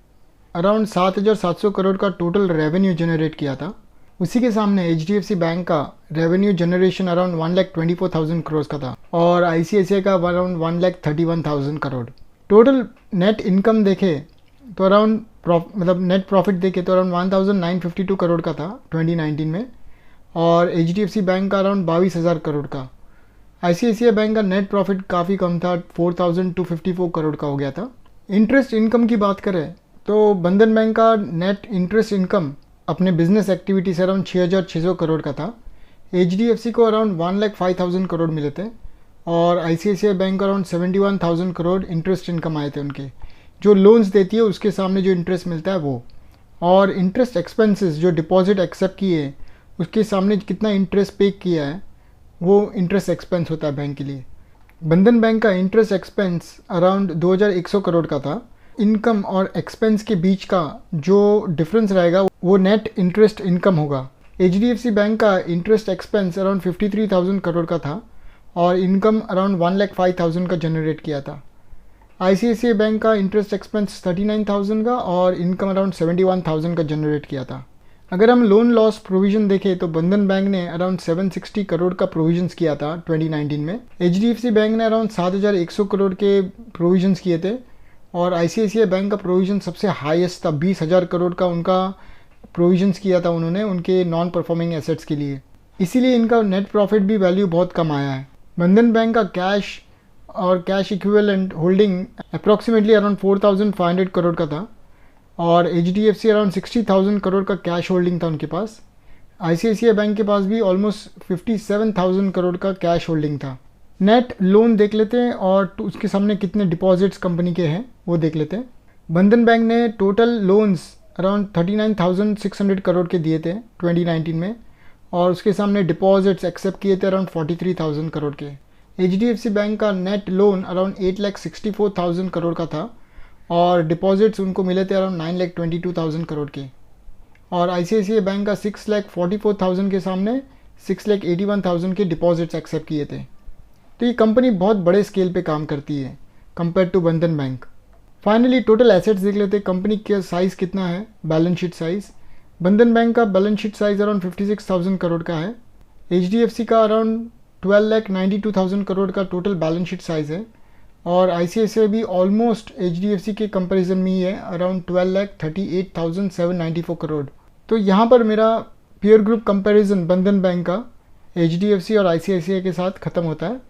अराउंड 7,700 करोड़ का टोटल रेवेन्यू जनरेट किया था। उसी के सामने HDFC बैंक का रेवेन्यू जनरेशन अराउंड 1,24,000 करोड़ का था और ICICI का around 1,31,000 crore. Total net income देखे तो अराउंड नेट प्रॉफिट देखे तो अराउंड 1,952 करोड़ का था 2019 में, और HDFC बैंक का अराउंड 22,000 करोड़ का। ICICI बैंक का नेट प्रॉफिट काफ़ी कम था, 4,254 करोड़ का हो गया था। इंटरेस्ट इनकम की बात करें तो बंधन बैंक का नेट इंटरेस्ट इनकम अपने बिजनेस एक्टिविटी से अराउंड 6,600 करोड़ का था। HDFC को अराउंड 1,05,000 करोड़ मिले थे और ICICI बैंक को अराउंड 71,000 करोड़ इंटरेस्ट इनकम आए थे उनके। जो लोन्स देती है उसके सामने जो इंटरेस्ट मिलता है वो, और इंटरेस्ट एक्सपेंसेस जो डिपॉजिट एक्सेप्ट किए उसके सामने कितना इंटरेस्ट पे किया है वो इंटरेस्ट एक्सपेंस होता है बैंक के लिए। बंधन बैंक का इंटरेस्ट एक्सपेंस अराउंड 2,100 करोड़ का था। इनकम और एक्सपेंस के बीच का जो डिफरेंस रहेगा वो नेट इंटरेस्ट इनकम होगा। HDFC बैंक का इंटरेस्ट एक्सपेंस अराउंड 53,000 करोड़ का था और इनकम अराउंड 1,05,000 का जनरेट किया था। ICICI बैंक का इंटरेस्ट एक्सपेंस 39,000 का और इनकम अराउंड 71,000 का जनरेट किया था। अगर हम लोन लॉस प्रोविज़न देखें तो बंधन बैंक ने अराउंड 760 करोड़ का प्रोविजंस किया था 2019 में। HDFC बैंक ने अराउंड 7,100 करोड़ के प्रोविजंस किए थे और ICICI बैंक का प्रोविज़न सबसे हाईएस्ट था, 20,000 करोड़ का उनका प्रोविजंस किया था उन्होंने उनके नॉन परफॉर्मिंग एसेट्स के लिए। इसीलिए इनका नेट प्रॉफिट भी वैल्यू बहुत कम आया है। बंधन बैंक का कैश और cash equivalent holding approximately around 4,500 crore का था और HDFC अराउंड 60,000 करोड़ का कैश होल्डिंग था उनके पास। ICICI बैंक के पास भी ऑलमोस्ट 57,000 करोड़ का कैश होल्डिंग था। नेट लोन देख लेते हैं और उसके सामने कितने डिपॉजिट्स कंपनी के हैं वो देख लेते हैं। बंधन बैंक ने टोटल लोन्स अराउंड 39,600 करोड़ के दिए थे 2019 में और उसके सामने डिपॉजिट्स एक्सेप्ट किए थे अराउंड 43,000 करोड़ के। HDFC बैंक का नेट लोन अराउंड 8,64,000 करोड़ का था और डिपॉजिट्स उनको मिले थे अराउंड 9,22,000 करोड़ के, और ICICI बैंक का 6,44,000 के सामने 6,81,000 के डिपॉजिट्स एक्सेप्ट किए थे। तो ये कंपनी बहुत बड़े स्केल पे काम करती है कंपेयर टू बंधन बैंक। फाइनली टोटल एसेट्स देख लेते हैं, कंपनी का साइज़ कितना है, बैलेंस शीट साइज़। बंधन बैंक का balance sheet size around 56,000 crore का है। HDFC का अराउंड 12,92,000 करोड़ का टोटल बैलेंस शीट साइज़ है और ICICI भी ऑलमोस्ट HDFC के कंपैरिजन में ही है, अराउंड 12,38,794 करोड़। तो यहाँ पर मेरा पीयर ग्रुप कंपैरिजन बंधन बैंक का HDFC और ICICI के साथ ख़त्म होता है।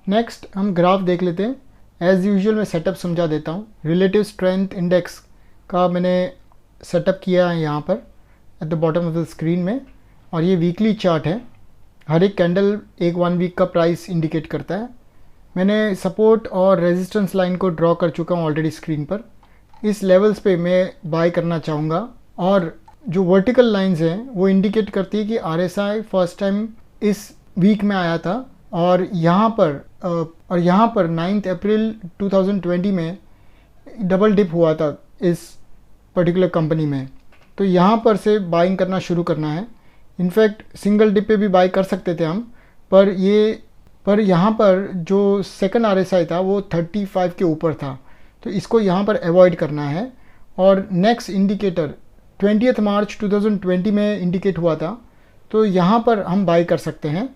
नेक्स्ट हम ग्राफ देख लेते हैं। एज़ यूजुअल मैं सेटअप समझा देता हूँ। रिलेटिव स्ट्रेंथ इंडेक्स का मैंने सेटअप किया है यहाँ पर at the bottom of the screen में, और ये वीकली चार्ट है। हर एक कैंडल एक 1 वीक का प्राइस इंडिकेट करता है। मैंने सपोर्ट और रेजिस्टेंस लाइन को ड्रॉ कर चुका हूँ ऑलरेडी स्क्रीन पर। इस लेवल्स पे मैं बाय करना चाहूँगा, और जो वर्टिकल लाइंस हैं वो इंडिकेट करती है कि RSI फर्स्ट टाइम इस वीक में आया था और यहाँ पर 9 अप्रैल 2020 में डबल डिप हुआ था इस पर्टिकुलर कंपनी में। तो यहाँ पर से बाइंग करना शुरू करना है। इनफैक्ट सिंगल डिप पे भी बाई कर सकते थे हम, पर यहाँ पर जो सेकंड RSI था वो 35 के ऊपर था, तो इसको यहाँ पर अवॉइड करना है। और नेक्स्ट इंडिकेटर 20 मार्च 2020 में इंडिकेट हुआ था, तो यहाँ पर हम बाई कर सकते हैं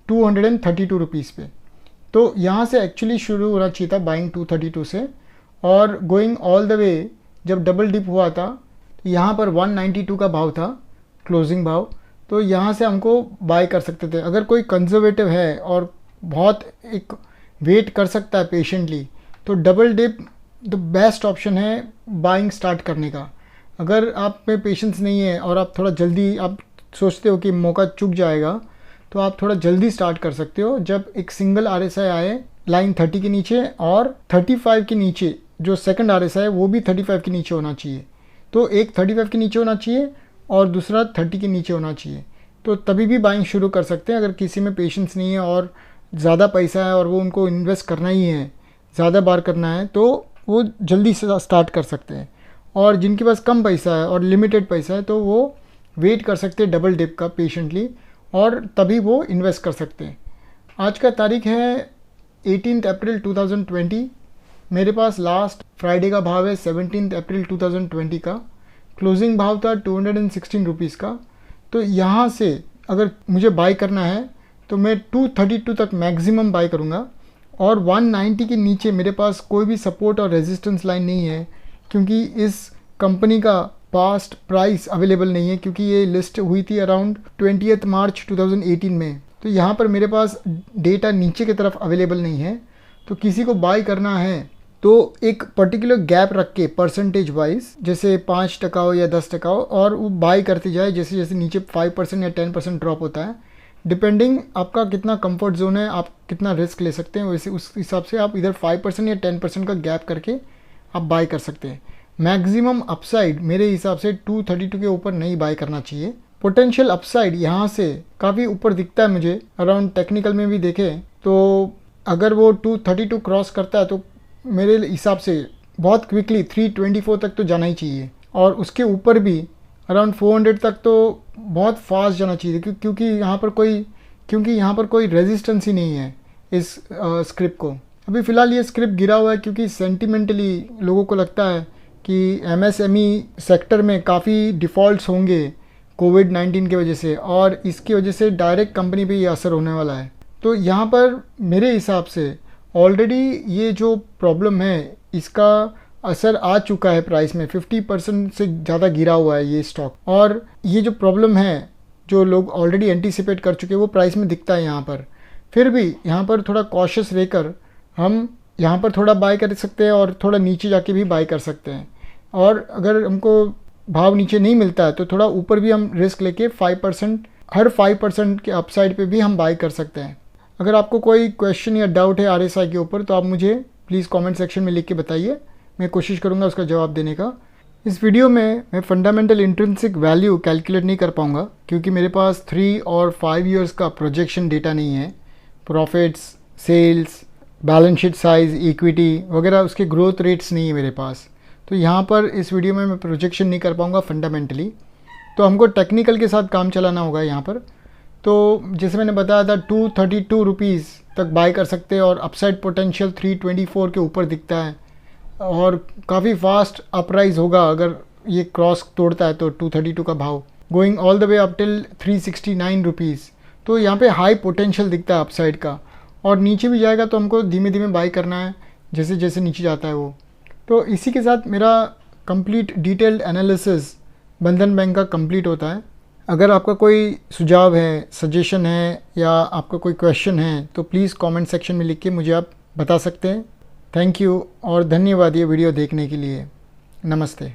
232 रुपीज़ पे। तो यहाँ से एक्चुअली शुरू होना चाहिए था बाइंग 232 से, और गोइंग ऑल द वे जब डबल डिप हुआ था तो यहाँ पर 192 का भाव था क्लोजिंग भाव, तो यहाँ से हमको बाय कर सकते थे। अगर कोई कंजर्वेटिव है और बहुत एक वेट कर सकता है पेशेंटली, तो double dip the best option है बाइंग स्टार्ट करने का। अगर आप में पेशेंस नहीं है और आप थोड़ा जल्दी आप सोचते हो कि मौका चूक जाएगा, तो आप थोड़ा जल्दी स्टार्ट कर सकते हो जब एक सिंगल RSI आए लाइन 30 के नीचे और 35 के नीचे। जो सेकंड RSI है वो भी 35 के नीचे होना चाहिए, तो एक 35 के नीचे होना चाहिए और दूसरा 30 के नीचे होना चाहिए, तो तभी भी बाइंग शुरू कर सकते हैं। अगर किसी में पेशेंस नहीं है और ज़्यादा पैसा है और वो उनको इन्वेस्ट करना ही है, ज़्यादा बार करना है, तो वो जल्दी से स्टार्ट कर सकते हैं। और जिनके पास कम पैसा है और लिमिटेड पैसा है, तो वो वेट कर सकते हैं डबल डिप का पेशेंटली, और तभी वो इन्वेस्ट कर सकते हैं। आज का तारीख है 18 अप्रैल 2020। मेरे पास लास्ट फ्राइडे का भाव है 17 अप्रैल 2020 का। क्लोजिंग भाव था 216 रुपीज़ का। तो यहाँ से अगर मुझे बाई करना है तो मैं 232 तक मैक्सिमम बाई करूँगा, और 190 के नीचे मेरे पास कोई भी सपोर्ट और रेजिस्टेंस लाइन नहीं है, क्योंकि इस कंपनी का पास्ट प्राइस अवेलेबल नहीं है, क्योंकि ये लिस्ट हुई थी अराउंड 20 मार्च 2018 में। तो यहाँ पर मेरे पास डेटा नीचे की तरफ अवेलेबल नहीं है। तो किसी को बाय करना है तो एक पर्टिकुलर गैप रख के परसेंटेज वाइज, जैसे 5% हो या 10% हो, और वो बाय करते जाए जैसे जैसे नीचे 5% या 10% ड्रॉप होता है, डिपेंडिंग आपका कितना कंफर्ट जोन है, आप कितना रिस्क ले सकते हैं, वैसे उस हिसाब से आप इधर 5% या 10% का गैप करके आप बाय कर सकते हैं। मैक्सिमम अपसाइड मेरे हिसाब से 232 के ऊपर नहीं बाय करना चाहिए। पोटेंशियल अपसाइड यहाँ से काफ़ी ऊपर दिखता है मुझे, अराउंड टेक्निकल में भी देखें तो अगर वो 232 क्रॉस करता है तो मेरे हिसाब से बहुत क्विकली 324 तक तो जाना ही चाहिए, और उसके ऊपर भी अराउंड 400 तक तो बहुत फास्ट जाना चाहिए, क्योंकि यहाँ पर कोई रेजिस्टेंस ही नहीं है इस स्क्रिप्ट को। अभी फ़िलहाल ये स्क्रिप्ट गिरा हुआ है क्योंकि सेंटिमेंटली लोगों को लगता है कि MSME सेक्टर में काफ़ी डिफ़ॉल्ट्स होंगे कोविड-19 की वजह से, और इसकी वजह से डायरेक्ट कंपनी पे ये असर होने वाला है। तो यहाँ पर मेरे हिसाब से ऑलरेडी ये जो प्रॉब्लम है इसका असर आ चुका है प्राइस में, 50% से ज़्यादा गिरा हुआ है ये स्टॉक, और ये जो प्रॉब्लम है जो लोग ऑलरेडी एंटीसिपेट कर चुके हैं वो प्राइस में दिखता है यहाँ पर। फिर भी यहाँ पर थोड़ा कॉशियस रहकर हम यहाँ पर थोड़ा बाय कर सकते हैं और थोड़ा नीचे जाके भी बाय कर सकते हैं, और अगर हमको भाव नीचे नहीं मिलता है तो थोड़ा ऊपर भी हम रिस्क लेके 5%, हर 5% के अपसाइड पे भी हम बाय कर सकते हैं। अगर आपको कोई क्वेश्चन या डाउट है RSI के ऊपर तो आप मुझे प्लीज़ कमेंट सेक्शन में लिख के बताइए, मैं कोशिश करूँगा उसका जवाब देने का। इस वीडियो में मैं फंडामेंटल इंट्रिंसिक वैल्यू कैलकुलेट नहीं कर पाऊँगा, क्योंकि मेरे पास 3 और 5 ईयर्स का प्रोजेक्शन डेटा नहीं है। Profits, sales, balance sheet size, equity वगैरह उसके ग्रोथ रेट्स नहीं है मेरे पास, तो यहाँ पर इस वीडियो में मैं प्रोजेक्शन नहीं कर पाऊँगा फंडामेंटली। तो हमको टेक्निकल के साथ काम चलाना होगा यहाँ पर। तो जैसे मैंने बताया था 232 रुपीज़ तक बाय कर सकते हैं, और अपसाइड पोटेंशियल 324 के ऊपर दिखता है, और काफ़ी फास्ट अपराइज होगा अगर ये क्रॉस तोड़ता है तो 232 का भाव, going all the way up till 369 rupees. तो यहाँ पे हाई पोटेंशियल दिखता है अपसाइड का, और नीचे भी जाएगा तो हमको धीमे धीमे बाय करना है जैसे जैसे नीचे जाता है वो। तो इसी के साथ मेरा कंप्लीट डिटेल्ड एनालिसिस बंधन बैंक का कंप्लीट होता है। अगर आपका कोई सुझाव है, सजेशन है, या आपका कोई क्वेश्चन है तो प्लीज़ कमेंट सेक्शन में लिख के मुझे आप बता सकते हैं। थैंक यू और धन्यवाद ये वीडियो देखने के लिए। नमस्ते।